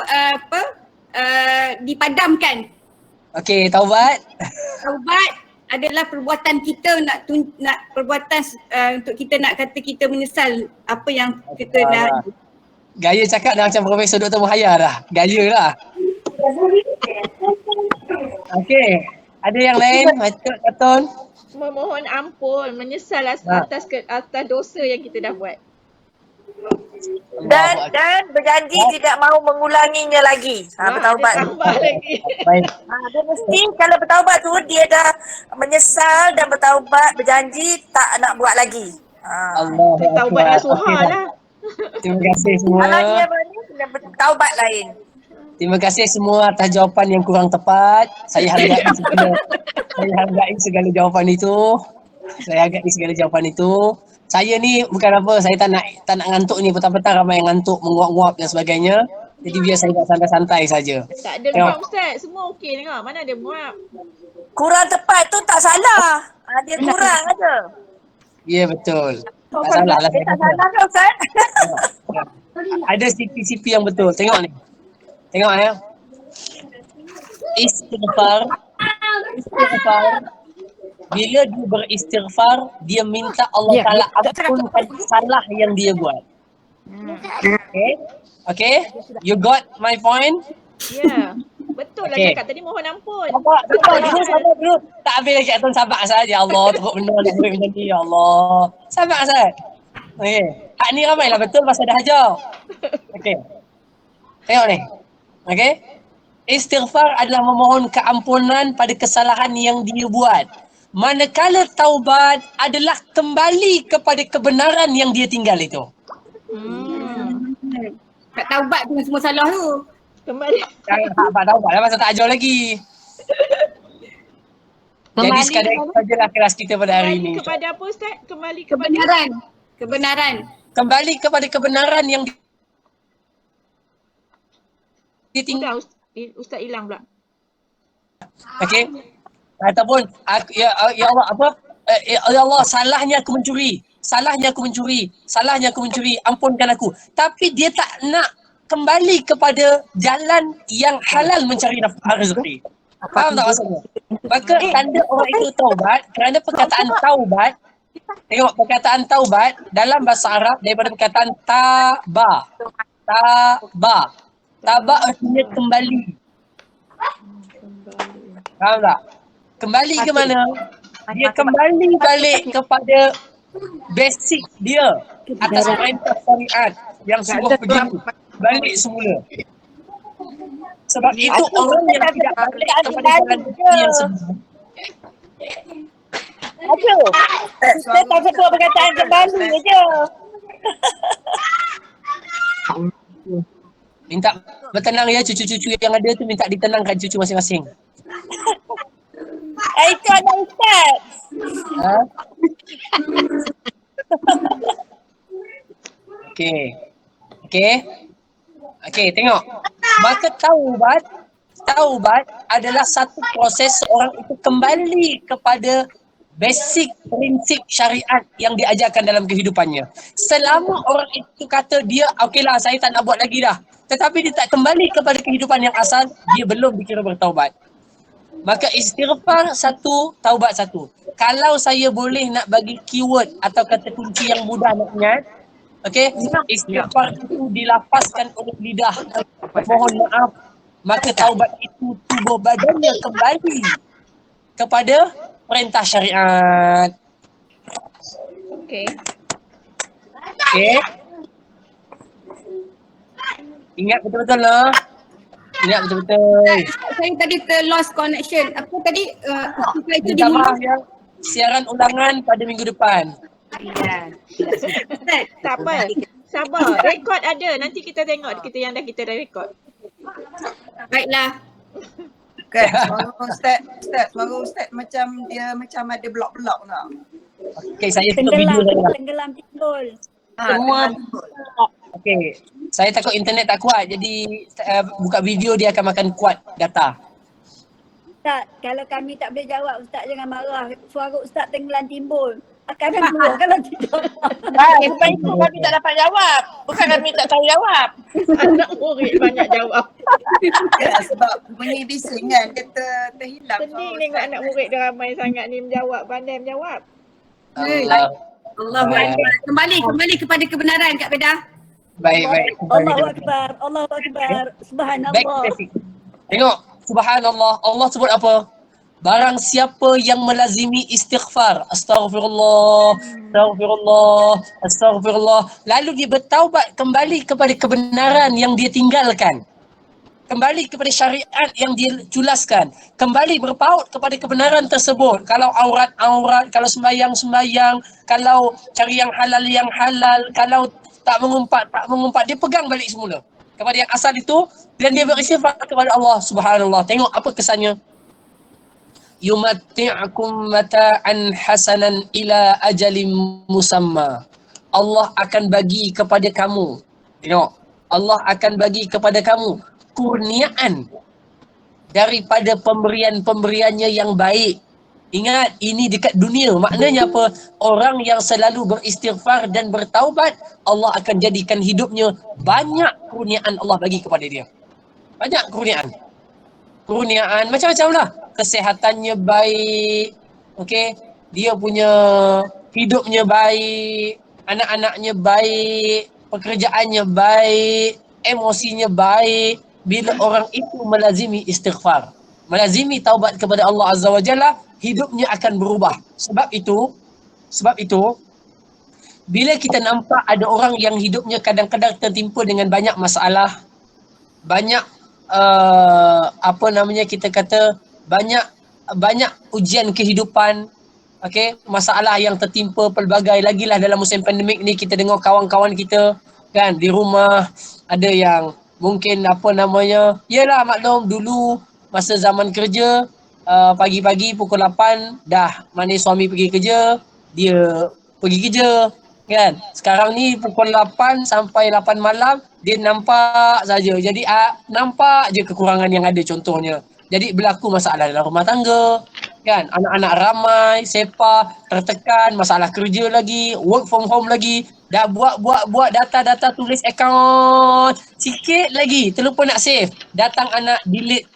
dipadamkan. Okey, taubat. Taubat adalah perbuatan kita nak perbuatan untuk kita nak kata kita menyesal apa yang kita dah. Gaya cakap dah macam Profesor Dr. Muhayya dah. Gaya lah. Okey, ada yang lain? Macam Katun? Memohon ampun, menyesal atas dosa yang kita dah buat. Dan berjanji tidak mahu mengulanginya lagi. Bertaubat. Tambah lagi. Baik. Dia mesti kalau bertaubat tu dia dah menyesal dan bertaubat, berjanji tak nak buat lagi. Allah. Taubat nasuha lah. Terima kasih semua. Kalau dia bertaubat lain. Terima kasih semua atas jawapan yang kurang tepat. Saya hargai segala jawapan itu. Saya ni bukan apa, saya tak nak ngantuk ni, petang-petang ramai yang ngantuk, menguap-nguap dan sebagainya. Jadi biar saya tak santai-santai saja. Tak ada muap Ustaz, semua okey tengok. Mana ada muap. Kurang tepat tu tak salah. Dia kurang aja. Ya, betul. Tak salah lah. Tak salah kan Ustaz? Ada CP-CP yang betul. Tengok ni. Tengok ya. Istighfar bila dia beristighfar, dia minta Allah Ta'ala ampunkan salah yang dia buat. Okay? You got my point? Ya. Betul lah Okay. cakap tadi mohon ampun. Sabar dulu. Tak habis lagi Tuan, sabar saja. Allah, teruk benda nak buat benda ni. Ya Allah. Sabar Azad. Okay. Hak ni ramai lah betul pasal dah ajar. Okay. Tengok ni. Okay. Istighfar adalah memohon keampunan pada kesalahan yang dia buat. Manakala taubat adalah kembali kepada kebenaran yang dia tinggal itu. Tak taubat dengan semua salah tu. Kembali. Tak taubat lah pasal tak ajar lagi. Jadi sekadar itu sajalah kelas kita pada hari ini. Kembali kepada apa Ustaz? Kembali kepada Kebenaran. Kembali kepada kebenaran yang ditinggal. Ustaz hilang pula. Okey. Ataupun ya Allah apa? Ya Allah, salahnya aku mencuri. Salahnya aku mencuri. Ampunkan aku. Tapi dia tak nak kembali kepada jalan yang halal mencari rezeki. Faham tak maksudnya? Maka tanda orang itu taubat kerana perkataan taubat. Tengok perkataan taubat dalam bahasa Arab daripada perkataan taba. Taba artinya kembali. Faham tak? Kembali ke mana? Dia kembali balik kepada basic dia atas perintah syariat yang suruh begitu. Balik semula. Sebab itu orang yang tidak balik kepada jalan yang sebenar. Aduh. Saya tak suka perkataan kembali je. Minta bertenang ya, cucu-cucu yang ada tu minta ditenangkan cucu masing-masing. Itu ada Ustaz. Ha? Okey, tengok. Maka taubat adalah satu proses seorang itu kembali kepada basic prinsip syariat yang diajarkan dalam kehidupannya. Selama orang itu kata dia, okeylah saya tak nak buat lagi dah. Tetapi dia tak kembali kepada kehidupan yang asal, dia belum dikira bertaubat. Maka istighfar satu, taubat satu. Kalau saya boleh nak bagi keyword atau kata kunci yang mudah nak ingat, okey, istighfar itu dilafazkan oleh lidah, mohon maaf, maka taubat itu tubuh badannya kembali kepada perintah syariat. Okey. Ingat betul-betul lah. Ingat betul-betul. Saya tadi lost connection. Apa tadi? Itu Minta maaf ya. Siaran ulangan pada minggu depan. Tak apa. Sabar. Rekod ada. Nanti kita tengok kita yang kita dah rekod. Baiklah. Kan, suara Ustaz macam dia macam ada blok-blok tau. Okey, saya tengok video saya. Tenggelam timbul. Semua. Okey. Saya takut internet tak kuat, jadi buka video dia akan makan kuat data. Ustaz, kalau kami tak boleh jawab, Ustaz jangan marah. Suara Ustaz tenggelam timbul. Akan keluar kalau tidak. Sebab itu kami tak dapat jawab. Bukan kami tak tahu jawab. Anak murid banyak jawab. Ya, sebab bunyi bising kan, dia terhilang. Sedih tengok anak murid dia ramai sangat ni menjawab, pandai menjawab. Allah. Kembali kepada kebenaran Kak Bedah. Baik. Allahu Akbar. Subhanallah. Back traffic. Tengok, subhanallah. Allah sebut apa? Barang siapa yang melazimi istighfar, astagfirullah, lalu dia bertaubat kembali kepada kebenaran yang dia tinggalkan, kembali kepada syariat yang dia culaskan, kembali berpaut kepada kebenaran tersebut. Kalau aurat, kalau sembahyang, kalau cari yang halal, kalau tak mengumpat, dia pegang balik semula kepada yang asal itu dan dia beristighfar kepada Allah. Subhanallah. Tengok apa kesannya. Yumatti'akum mata'an hasanan ila ajalim musamma. Allah akan bagi kepada kamu. Tengok. Allah akan bagi kepada kamu kurniaan daripada pemberian-pemberiannya yang baik. Ingat, ini dekat dunia. Maknanya apa? Orang yang selalu beristighfar dan bertaubat, Allah akan jadikan hidupnya banyak kurniaan Allah bagi kepada dia. Banyak kurniaan. Kurniaan macam-macam lah. Kesehatannya baik, okey, dia punya hidupnya baik, anak-anaknya baik, pekerjaannya baik, emosinya baik. Bila orang itu melazimi istighfar, melazimi taubat kepada Allah Azza wa Jalla, hidupnya akan berubah. Sebab itu bila kita nampak ada orang yang hidupnya kadang-kadang tertimpa dengan banyak masalah, banyak kita kata banyak ujian kehidupan, okey, masalah yang tertimpa pelbagai, lagilah dalam musim pandemik ni kita dengar kawan-kawan kita kan di rumah ada yang mungkin yalah maklum dulu masa zaman kerja pagi-pagi pukul 8 dah mana suami pergi kerja, dia pergi kerja kan. Sekarang ni pukul 8 sampai 8 malam dia nampak saja. Jadi nampak je kekurangan yang ada contohnya. Jadi berlaku masalah dalam rumah tangga kan, anak-anak ramai, sepa, tertekan, masalah kerja lagi, work from home lagi, dah buat data tulis akaun, sikit lagi terlupa nak save, datang anak delete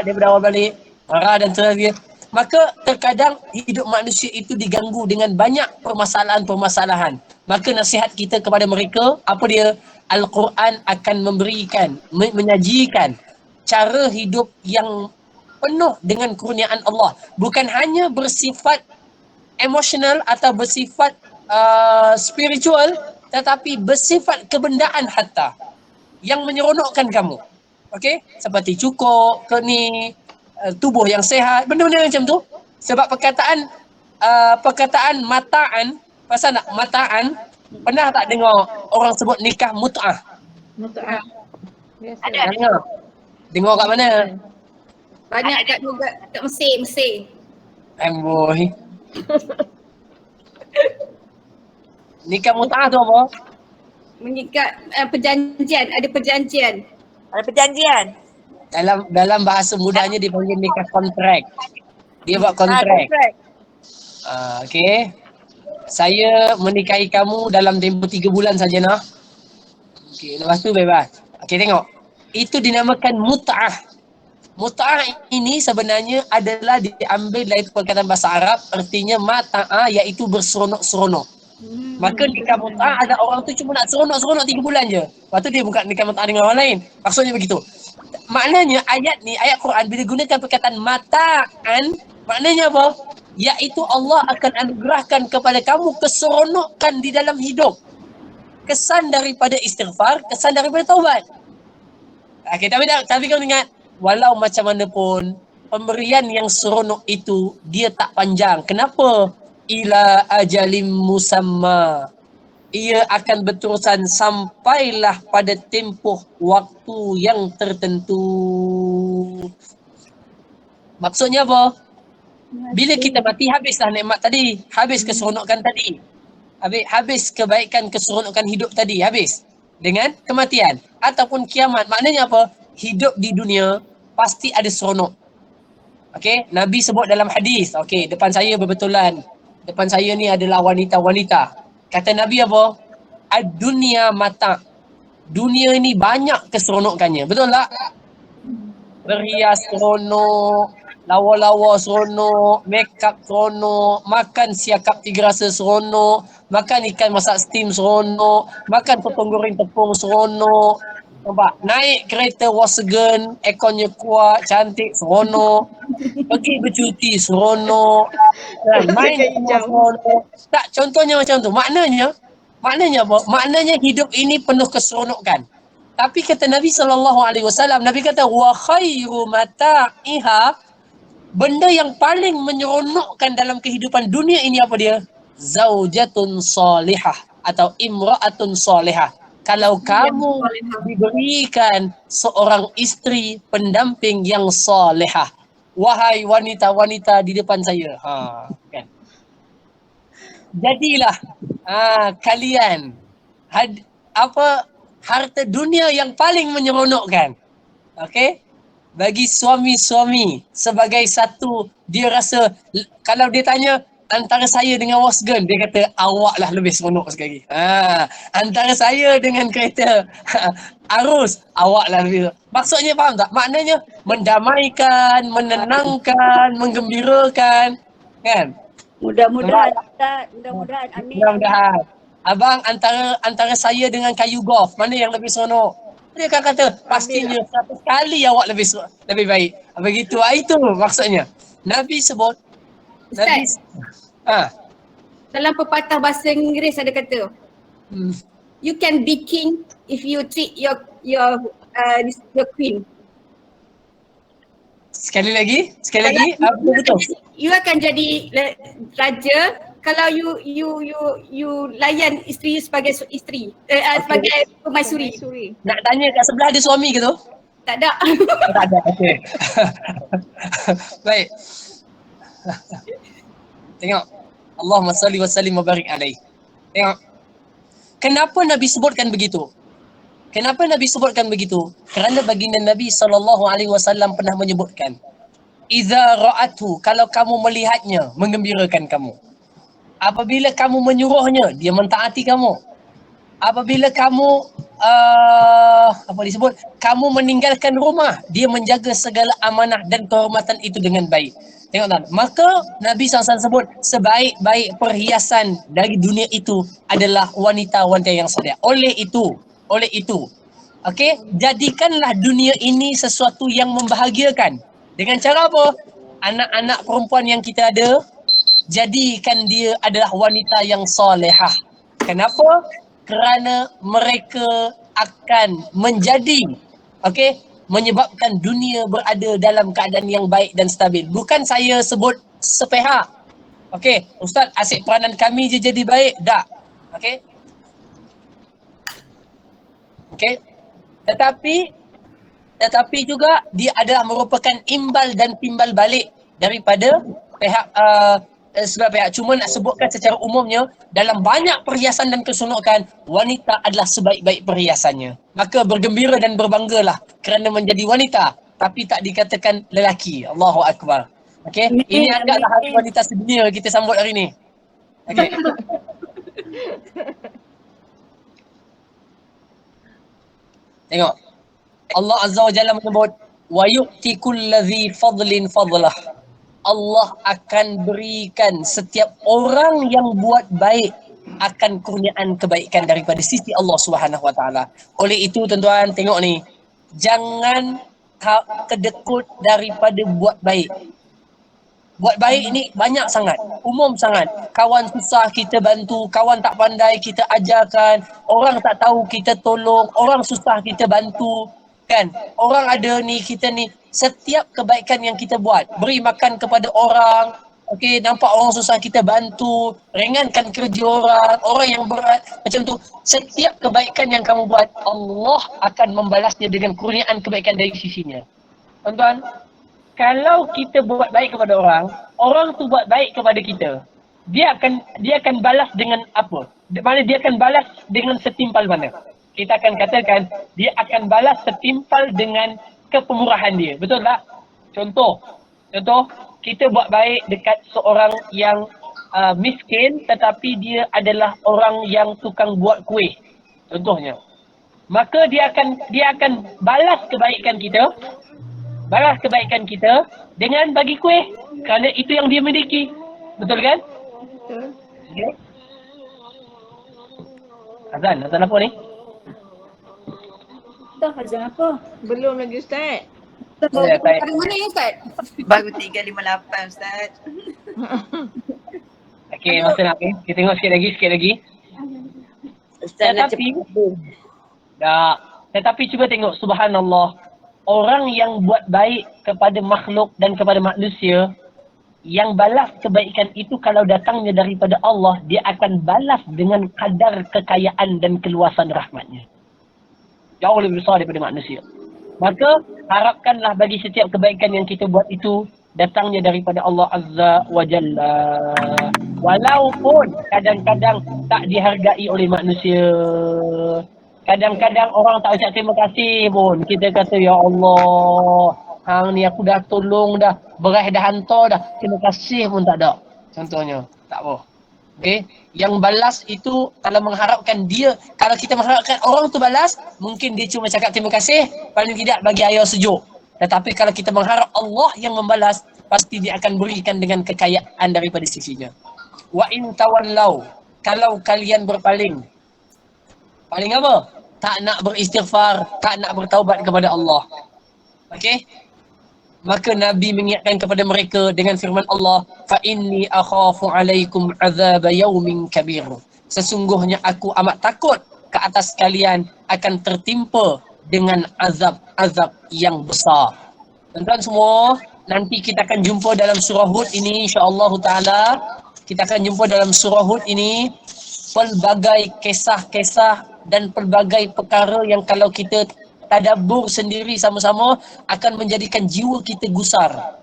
daripada awal balik, marah dan sebagainya. Maka terkadang hidup manusia itu diganggu dengan banyak permasalahan-permasalahan. Maka nasihat kita kepada mereka, apa dia? Al-Quran akan memberikan, menyajikan cara hidup yang penuh dengan kurniaan Allah. Bukan hanya bersifat emosional atau bersifat spiritual, tetapi bersifat kebendaan hatta yang menyeronokkan kamu. Okey? Seperti cukup, tubuh yang sehat, benda-benda macam tu. Sebab perkataan mataan, pasal nak mataan, pernah tak dengar orang sebut nikah mut'ah? Mut'ah. Ada. Dengar kat mana? Banyak kat Mesir. Amboi. Nikah mut'ah tu apa? Mengikat perjanjian, ada perjanjian. Ada perjanjian. Dalam bahasa mudahnya dipanggil nikah kontrak. Dia buat kontrak. Okey. Saya menikahi kamu dalam tempoh 3 bulan saja nah. Okey, lepas tu bebas. Okey, tengok. Itu dinamakan mut'ah. Mut'ah ini sebenarnya adalah diambil dari perkataan bahasa Arab, artinya mata'a, iaitu berseronok-seronok. Maka nikah mut'ah ada orang tu cuma nak seronok-seronok 3 bulan je. Lepas tu dia buka nikah mut'ah dengan orang lain. Maksudnya begitu. Maknanya ayat Quran bila gunakan perkataan mata'an, maknanya apa? Iaitu Allah akan anugerahkan kepada kamu keseronokan di dalam hidup. Kesan daripada istighfar, kesan daripada taubat. Okey, tapi kau ingat, walau macam mana pun pemberian yang seronok itu dia tak panjang. Kenapa? Ila ajalim musamma. Ia akan berterusan sampailah pada tempoh waktu yang tertentu. Maksudnya apa? Bila kita mati, habislah nikmat tadi. Habis keseronokan tadi. Habis kebaikan, keseronokan hidup tadi. Habis. Dengan kematian. Ataupun kiamat. Maknanya apa? Hidup di dunia pasti ada seronok. Okey? Nabi sebut dalam hadis. Okey, depan saya berbetulan. Depan saya ni adalah wanita-wanita. Kata Nabi apa? Ad-dunya mata. Dunia ni banyak keseronokannya. Betul tak? Berhias seronok, lawa-lawa seronok, make up seronok, makan siakap 3 rasa seronok, makan ikan masak steam seronok, makan potong goreng tepung seronok. Nampak? Naik kereta Wasagen, airconnya kuat, cantik, seronok. Pergi bercuti, seronok. Dan main seronok. Tak, contohnya macam tu. Maknanya apa? Maknanya hidup ini penuh keseronokan. Tapi kata Nabi SAW, Nabi kata, wa khairu mata'iha, benda yang paling menyeronokkan dalam kehidupan dunia ini apa dia? Zaujatun salihah atau imra'atun salihah. Kalau kamu diberikan seorang isteri pendamping yang salihah. Wahai wanita-wanita di depan saya. Kan. Jadilah kalian harta dunia yang paling menyeronokkan. Okey? Bagi suami-suami sebagai satu, dia rasa kalau dia tanya antara saya dengan Wasgen, dia kata awak lah lebih seronok sekali. Antara saya dengan kereta arus, awak lah lebih. Maksudnya faham tak? Maknanya mendamaikan, menenangkan, menggembirakan, kan? Mudah-mudahan Ustaz, mudah-mudahan amin. Mudah-mudahan. Abang antara saya dengan kayu golf, mana yang lebih seronok? Dia akan kata pastinya 100 kali awak lebih baik. Begitu. Itu maksudnya. Nabi sebut Ustaz, dalam pepatah bahasa Inggeris ada kata, you can be king if you treat your queen. Sekali lagi. Betul. You akan jadi raja kalau you layan isteri sebagai isteri, sebagai permaisuri. Nak tanya kat sebelah ada suami ke tu? Tak ada. Tak ada. Okey. Baik. Tengok. Allahumma salli wa sallim wa barik alaihi. Tengok. Kenapa Nabi sebutkan begitu? Kerana baginda Nabi SAW pernah menyebutkan, Iza ra'atu, kalau kamu melihatnya, menggembirakan kamu. Apabila kamu menyuruhnya, dia mentaati kamu. Apabila kamu kamu meninggalkan rumah, dia menjaga segala amanah dan kehormatan itu dengan baik. Tengok tak? Maka Nabi SAW sebut sebaik-baik perhiasan dari dunia itu adalah wanita-wanita yang saleh. Oleh itu, jadikanlah dunia ini sesuatu yang membahagiakan. Dengan cara apa? Anak-anak perempuan yang kita ada, jadikan dia adalah wanita yang solehah. Kenapa? Kerana mereka akan menyebabkan dunia berada dalam keadaan yang baik dan stabil. Bukan saya sebut sepihak. Ustaz, asyik peranan kami je jadi baik. Tak. Tetapi juga dia adalah merupakan imbal dan timbal balik daripada pihak sebab pihak. Cuma nak sebutkan secara umumnya, dalam banyak perhiasan dan keseronokan, wanita adalah sebaik-baik perhiasannya. Maka bergembira dan berbanggalah kerana menjadi wanita, tapi tak dikatakan lelaki. Allahu Akbar. Ini agaklah hari wanita sedunia kita sambut hari ni. Tengok. Allah Azza wa Jalla menyebut, wa yu'ti kulladzi fadlin fadlah. Allah akan berikan setiap orang yang buat baik akan kurniaan kebaikan daripada sisi Allah Subhanahu Wa Taala. Oleh itu tuan-tuan, tengok ni, jangan kedekut daripada buat baik. Buat baik ni banyak sangat, umum sangat. Kawan susah kita bantu, kawan tak pandai kita ajarkan, orang tak tahu kita tolong, orang susah kita bantu. Kan? Orang ada ni, kita ni, setiap kebaikan yang kita buat, beri makan kepada orang, nampak orang susah kita bantu, ringankan kerja orang yang berat, macam tu. Setiap kebaikan yang kamu buat, Allah akan membalasnya dengan kurniaan kebaikan dari sisinya. Tuan-tuan, kalau kita buat baik kepada orang tu buat baik kepada kita, dia akan balas dengan apa? Mana dia akan balas dengan setimpal mana? Kita akan katakan dia akan balas setimpal dengan kepemurahan dia. Betul tak? Contoh, kita buat baik dekat seorang yang miskin tetapi dia adalah orang yang tukang buat kuih. Contohnya. Maka dia akan balas kebaikan kita dengan bagi kuih kerana itu yang dia miliki. Betul kan? Betul. Azan apa ni? Azan apa? Belum lagi Ustaz. Pada mana ya Ustaz? Baru 3.58 Ustaz. Okey, masa nak kita tengok sikit lagi. Tetapi cuba tengok, subhanallah, orang yang buat baik kepada makhluk dan kepada manusia, yang balas kebaikan itu kalau datangnya daripada Allah, dia akan balas dengan kadar kekayaan dan keluasan rahmatnya. Jauh lebih besar daripada manusia. Maka harapkanlah bagi setiap kebaikan yang kita buat itu datangnya daripada Allah Azza wa Jalla. Walaupun kadang-kadang tak dihargai oleh manusia. Kadang-kadang orang tak ucap terima kasih pun. Kita kata, ya Allah, hang ni aku dah tolong dah, beras dah hantar dah, terima kasih pun tak ada. Contohnya, tak apa. Okay. Yang balas itu kalau mengharapkan dia, kalau kita mengharapkan orang tu balas, mungkin dia cuma cakap terima kasih, paling tidak bagi air sejuk. Tetapi kalau kita mengharap Allah yang membalas, pasti dia akan berikan dengan kekayaan daripada sisinya. Wa in tawallau, kalau kalian berpaling. Paling apa? Tak nak beristighfar, tak nak bertaubat kepada Allah. Okey? Maka Nabi mengingatkan kepada mereka dengan firman Allah, fa inni akhafu alaikum azab yaumin kabir. Sesungguhnya aku amat takut ke atas kalian akan tertimpa dengan azab-azab yang besar. Tuan-tuan semua, nanti kita akan jumpa dalam surah Hud ini insya-Allah taala. Kita akan jumpa dalam surah Hud ini pelbagai kisah-kisah dan pelbagai perkara yang kalau kita tadabbur sendiri sama-sama akan menjadikan jiwa kita gusar.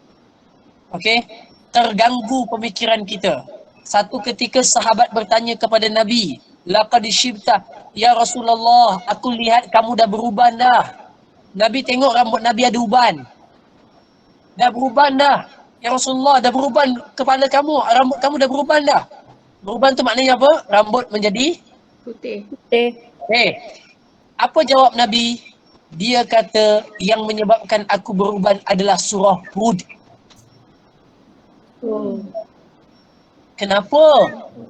Okey? Terganggu pemikiran kita. Satu ketika sahabat bertanya kepada Nabi, laqad syibta ya Rasulullah, aku lihat kamu dah beruban dah. Nabi tengok rambut Nabi ada uban. Dah beruban dah. Ya Rasulullah, dah beruban kepala kamu, rambut kamu dah beruban dah. Beruban tu maknanya apa? Rambut menjadi Putih. Apa jawab Nabi? Dia kata yang menyebabkan aku beruban adalah surah Hud. Kenapa?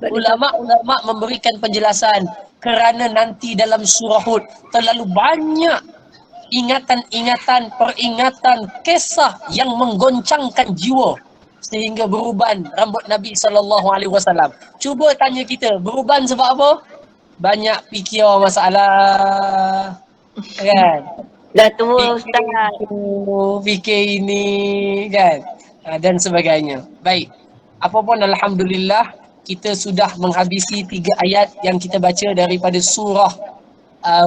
Ulama-ulama memberikan penjelasan kerana nanti dalam surah Hud terlalu banyak ingatan-ingatan, peringatan, kisah yang menggoncangkan jiwa sehingga beruban rambut Nabi SAW. Cuba tanya kita, beruban sebab apa? Banyak fikir masalah. Kan? Dah tua Ustaz. Fikir ini kan, dan sebagainya. Baik, apapun alhamdulillah kita sudah menghabisi 3 ayat yang kita baca daripada surah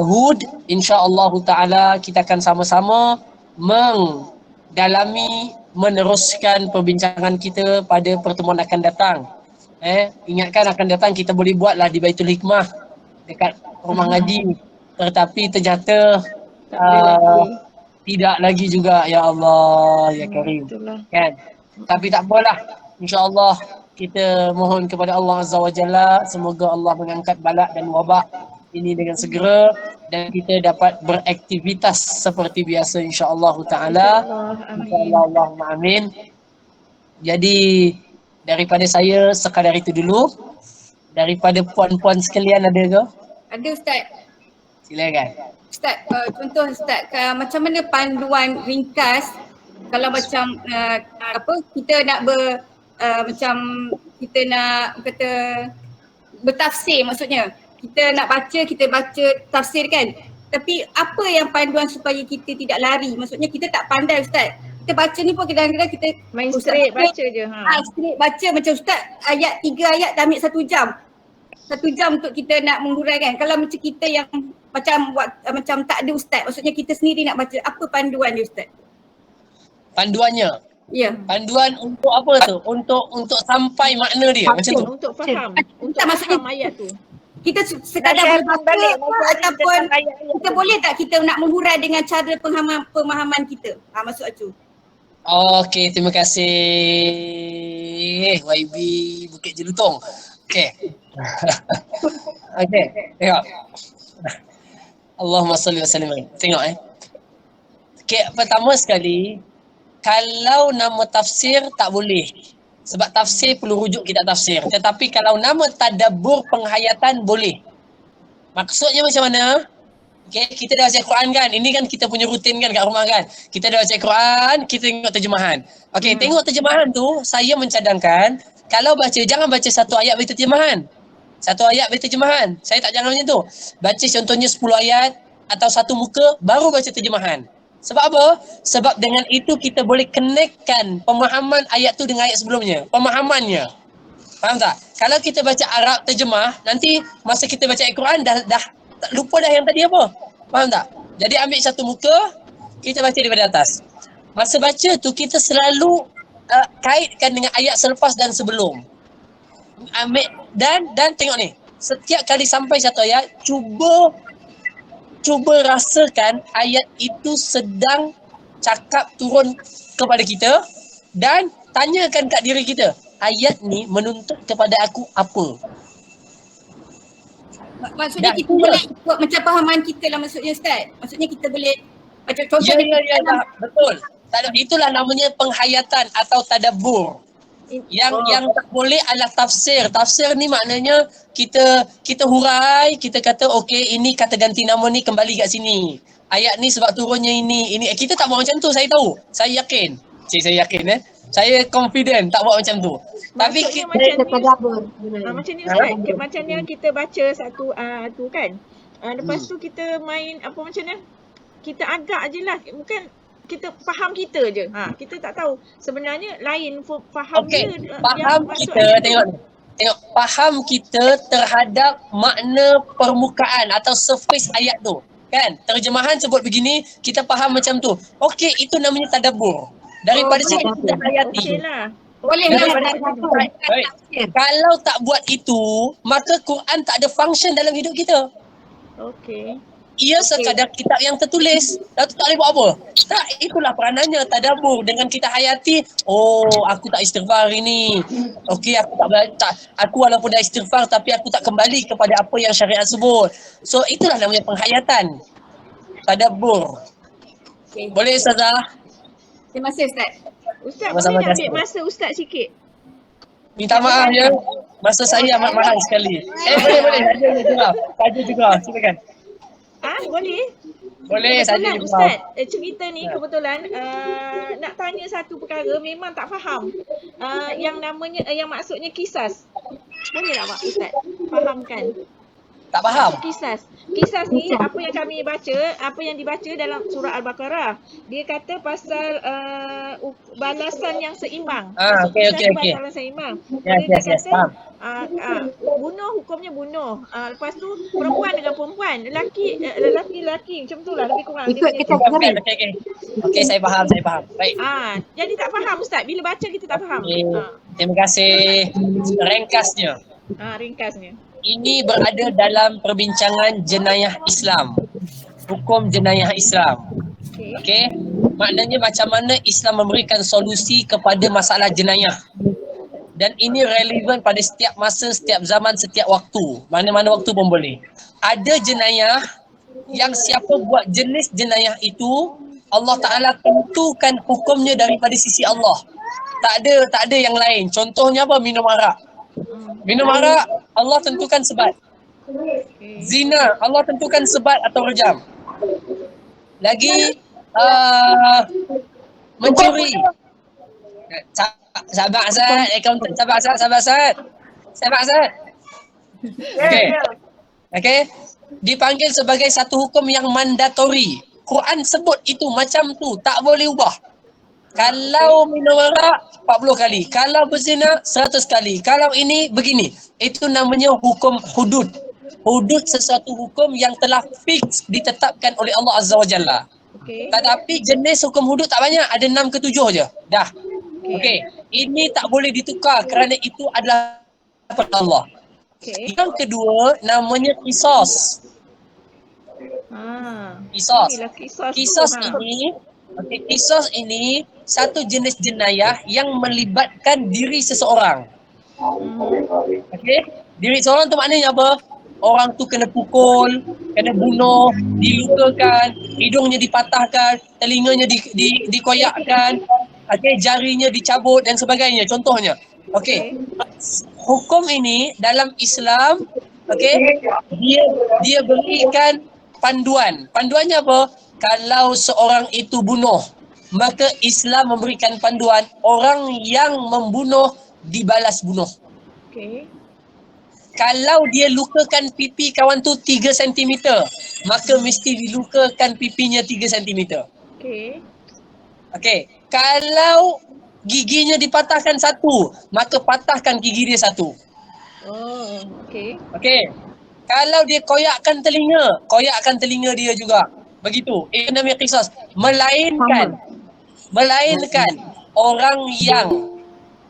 Hud. InsyaAllah ta'ala kita akan sama-sama mendalami, meneruskan perbincangan kita pada pertemuan akan datang. Ingatkan akan datang kita boleh buatlah di Baitul Hikmah dekat rumah ngaji. Tetapi ternyata tidak lagi juga, ya Allah, ya Karim. Kan? Tapi tak apalah. InsyaAllah kita mohon kepada Allah Azza wa Jalla, semoga Allah mengangkat balak dan wabak ini dengan segera dan kita dapat beraktivitas seperti biasa insyaAllah ta'ala. InsyaAllah, amin. Jadi daripada saya sekadar itu dulu. Daripada puan-puan sekalian ada ke? Ada Ustaz. Silakan. Ustaz, contoh Ustaz, macam mana panduan ringkas kalau macam kita nak macam kita nak kata bertafsir, maksudnya kita nak baca, kita baca tafsir kan, tapi apa yang panduan supaya kita tidak lari, maksudnya kita tak pandai Ustaz, kita baca ni pun kadang-kadang kita main straight baca je. Straight baca macam Ustaz, 3 ayat dah ambil 1 jam. 1 jam untuk kita nak menguraikan. Kalau macam kita yang macam tak ada Ustaz, maksudnya kita sendiri nak baca, apa panduan dia Ustaz? Panduannya? Ya. Panduan untuk apa tu? Untuk sampai makna dia macam tu? Untuk faham. Untuk maksudnya faham ayat tu. Kita sekadar berbaca ataupun kita boleh tak kita nak menghurai dengan cara pemahaman kita? Maksud aku. Okey, terima kasih YB Bukit Jelutong. Okey. Okey, tengok. Allahumma salli wa sallim. Tengok Okey, pertama sekali, kalau nama tafsir tak boleh. Sebab tafsir perlu rujuk kitab tafsir. Tetapi kalau nama tadabbur penghayatan boleh. Maksudnya macam mana? Okay, kita dah baca Quran kan? Ini kan kita punya rutin kan kat rumah kan? Kita dah baca Quran, kita tengok terjemahan. Okay, tengok terjemahan tu, saya mencadangkan kalau baca, jangan baca satu ayat bagi terjemahan. Satu ayat bagi terjemahan. Saya tak jangan macam tu. Baca contohnya 10 ayat atau 1 muka, baru baca terjemahan. Sebab apa? Sebab dengan itu kita boleh connectkan pemahaman ayat tu dengan ayat sebelumnya. Pemahamannya. Faham tak? Kalau kita baca Arab terjemah, nanti masa kita baca Al-Quran dah lupa dah yang tadi apa. Faham tak? Jadi ambil 1 muka, kita baca daripada atas. Masa baca tu kita selalu kaitkan dengan ayat selepas dan sebelum. Ambil dan tengok ni. Setiap kali sampai 1 ayat, cuba rasakan ayat itu sedang cakap turun kepada kita dan tanyakan kat diri kita, ayat ni menuntut kepada aku apa? Maksudnya Dan kita boleh ikut macam pahaman kita lah maksudnya Ustaz. Maksudnya kita boleh macam contoh Ya, betul. Itulah namanya penghayatan atau tadabbur. Yang tak boleh adalah tafsir. Tafsir ni maknanya kita hurai, kita kata okey ini kata ganti nama ni kembali kat sini. Ayat ni sebab turunnya ini. Kita tak buat macam tu, saya tahu. Saya yakin. Saya yakin Saya confident tak buat macam tu. Tapi Maksudnya kita Tadabbur. macam ni Ustaz, macam ni kita baca satu tu kan. Lepas tu kita main apa macam ni? Kita agak je lah. Bukan kita faham kita je. Kita tak tahu. Sebenarnya lain faham okey, dia. faham kita tengok faham kita terhadap makna permukaan atau surface ayat tu. Kan? Terjemahan sebut begini, kita faham macam tu. Okey, itu namanya tadabbur. Daripada situ kita hayati. Okey lah. boleh lah. Baik. Kalau tak buat itu, maka Quran tak ada function dalam hidup kita. Okey. Ia sekadar kitab yang tertulis. Dah tu tak boleh buat apa. Tak, itulah peranannya tadabbur. Dengan kita hayati, aku tak istighfar hari ni. Okey, aku walaupun dah istighfar tapi aku tak kembali kepada apa yang syariat sebut. So itulah namanya penghayatan. Tadabbur. Boleh Ustazah? Terima kasih Ustaz. Ustaz Sama-sama, boleh nak Jasmine. ambil masa Ustaz sikit? Minta maaf ya. Masa saya amat mahal sekali. Boleh. Saja juga. Silakan. Boleh? Boleh saja Kebetulan juga. Ustaz, cerita ni kebetulan nak tanya satu perkara memang tak faham. Yang namanya yang maksudnya kisas. Boleh tak Pak Ustaz fahamkan? Tak faham. Kisas ni apa yang kami baca, apa yang dibaca dalam surah Al-Baqarah. Dia kata pasal balasan yang seimbang. Okey. Balasan seimbang. Yes, faham. Bunuh hukumnya bunuh. Lepas tu perempuan dengan perempuan, lelaki macam tu lah lebih kurang. Ikut Dia kategori. Okey, saya faham. Baik. jadi tak faham Ustaz. Bila baca kita tak faham. Okey. Terima kasih. Ringkasnya. Ringkasnya. Ini berada dalam perbincangan jenayah Islam. Hukum jenayah Islam. Okey. Maknanya macam mana Islam memberikan solusi kepada masalah jenayah. Dan ini relevan pada setiap masa, setiap zaman, setiap waktu. Mana-mana waktu pun boleh. Ada jenayah yang siapa buat jenis jenayah itu, Allah Ta'ala tentukan hukumnya daripada sisi Allah. Tak ada yang lain. Contohnya apa? Minum arak. Minum arak, Allah tentukan sebat. Zina, Allah tentukan sebat atau rejam. Lagi mencuri. Sabar Azad, accountant sabar Azad. Okey. Dipanggil sebagai satu hukum yang mandatori. Quran sebut itu macam tu, tak boleh ubah. Kalau minum arak 40 kali, kalau berzina 100 kali, kalau ini begini. Itu namanya hukum hudud. Hudud sesuatu hukum yang telah fix ditetapkan oleh Allah Azza wa Jalla. Tetapi jenis hukum hudud tak banyak, ada 6 ke 7 je. Dah. Okey. Ini tak boleh ditukar kerana itu adalah daripada Allah. Yang kedua namanya qisas. Qisas ini satu jenis jenayah yang melibatkan diri seseorang. Okey, diri seseorang tu maknanya apa? Orang tu kena pukul, kena bunuh, dilukakan, hidungnya dipatahkan, telinganya dikoyakkan, okey, jarinya dicabut dan sebagainya. Contohnya. Okey. Hukum ini dalam Islam, okey, dia berikan panduan. Panduannya apa? Kalau seorang itu bunuh, maka Islam memberikan panduan orang yang membunuh dibalas bunuh. Kalau dia lukakan pipi kawan tu 3 cm, maka mesti dilukakan pipinya 3 cm. Okey. Kalau giginya dipatahkan 1, maka patahkan gigi dia 1. Okey. Kalau dia koyakkan telinga dia juga. Begitu. Itu namanya qisas. Melainkan orang yang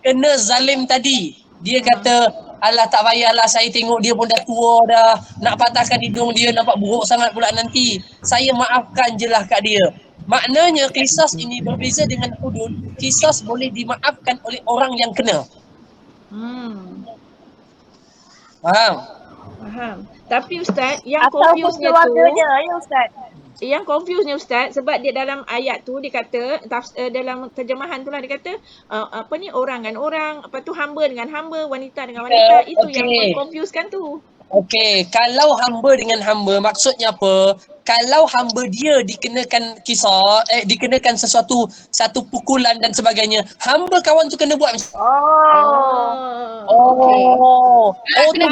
kena zalim tadi, dia kata, alah tak payahlah, saya tengok dia pun dah tua dah, nak patahkan hidung dia nampak buruk sangat pula nanti, saya maafkan je lah kat dia. Maknanya qisas ini berbeza dengan hudud. Qisas boleh dimaafkan oleh orang yang kena. Faham? Faham. Tapi Ustaz, yang Ataupun confuse-nya tu, keluarga dia ya Ustaz. yang confuse-nya Ustaz, sebab dia dalam ayat tu dia kata, dalam terjemahan tu lah dia kata, orang dengan orang, lepas tu hamba dengan hamba, wanita dengan wanita, itu yang Okey. confuse-kan tu. Okey, kalau hamba dengan hamba maksudnya apa? Kalau hamba dia dikenakan kisah, dikenakan satu pukulan dan sebagainya, hamba kawan tu kena buat macam Kena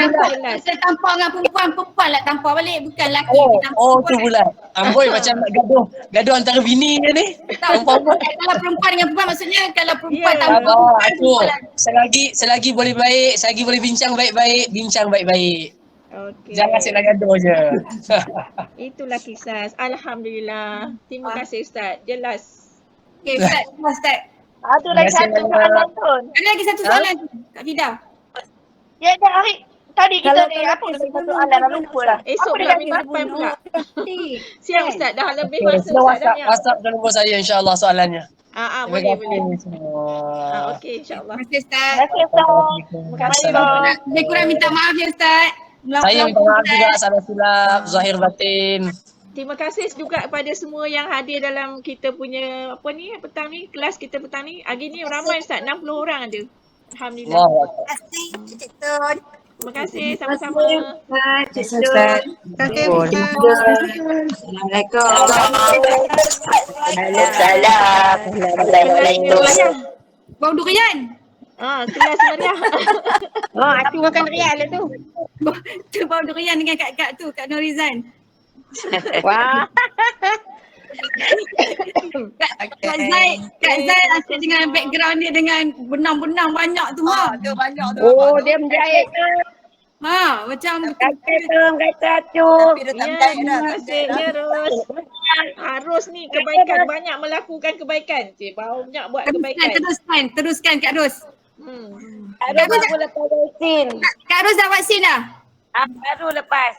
tampar dengan perempuan lah tampar balik, bukan lelaki tampar tu bulat. Amboi macam nak gaduh antara bini ke ni? Tampar apa? Kalau perempuan dengan perempuan maksudnya kalau perempuan tampar Sabar, perempuan lah. selagi boleh baik, selagi boleh bincang baik-baik, bincang baik-baik. Okey. Jangan asyik nak gaduh je. Itulah kisah. Alhamdulillah. Terima kasih Ustaz. Jelas. Okey Ustaz. Ada lagi satu soalan tu. Ada lagi satu soalan tu Kak Fida. Ya dah hari tadi kita Kalau- ni kalau apa kita kita bunuh, soalan dah kita lupa dah. Esok pula minggu depan pula. Siap Kan? Ustaz. Dah lebih Okay, masa sila Ustaz dah ni. WhatsApp dan nombor saya insya-Allah soalannya. Boleh. Terima kasih semua. Okey insya-Allah. Terima kasih Ustaz. Terima kasih Ustaz. Terima kasih. Lebih kurang minta maaf ya Ustaz. Saya minta maaf juga salah silap, zahir batin. Terima kasih juga kepada semua yang hadir dalam kita punya petang ni, kelas kita petang ni. Hari ni ramai Ustaz, 60 orang ada. Alhamdulillah. Allahu Akbar. Terima kasih sama-sama. Ustaz. Assalamualaikum. Assalamualaikum. Bau durian. Kelas meriah. Aku makan real lah tu. Tu bau durian dengan kak tu, Kak Norizan. Wah. Kak Zaid asyik dengan background dia dengan benang-benang banyak tu. Dia banyak tu. Oh, dia menjahit. Macam Kata tu. Tapi dia tak Ya, menjahit dah. terima kasih ya Ros. Ros ni kebaikan, banyak melakukan kebaikan. Cik, banyak buat kebaikan. teruskan Kak Ros. Ada baru lepas vaksin. Kak Ros dah vaksin dah? Baru lepas.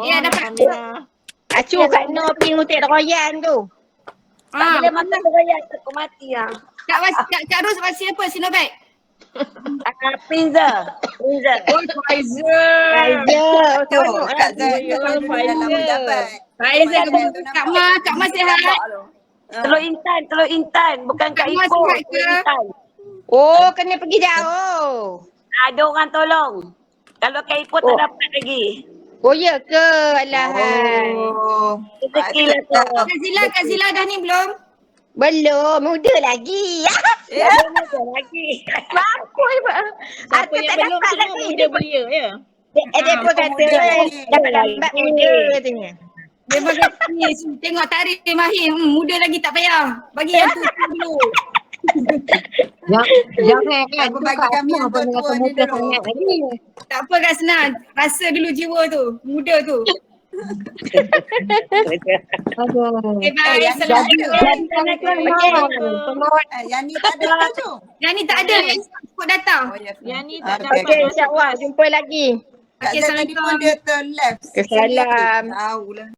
Ya, dapat. Alhamdulillah. Acu kat no pergi ngutip royan tu. Tak boleh makan royan aku mati lah. Kak Ros vaksin apa? Sinovac? Pfizer. Pfizer. Tu, Kak Zat. Dalam Pfizer. pejabat. Pfizer. Kak Ma sihat? Telur intan. Bukan Kak Kak Ma Ipoh. sihat ke? Telur intan. Oh, kena pergi jauh. Ada orang tolong. Kalau Kak Ipoh tak dapat lagi. Oh, ya ke? Alahai. Oh. Rezeki lah tu. Kak Zila dah ni belum? Belum, muda lagi. Ada lagi. Siapa yang belum semua muda belia ya. Dia pun kata dapat lambat muda katanya. Dia bagi ni tengok tarikh Mahir. Muda lagi tak payah. Bagi yang tu dulu. Jangan kan. Apa bagi kami yang tua-tua ni dulu. Tak apa Kak Senan. Rasa dulu jiwa tu. Muda tu. Okay, bye. yang Assalamualaikum. ni tak ada tu. Yang ni tak ada. Ikut datang. Oh, ya. Yang ni tak Okey. dapat Okey, masuk insyaAllah kelas. jumpa lagi. Kak Zat tadi pun Assalamualaikum. dia ter-left. Kesalam. Tahu lah.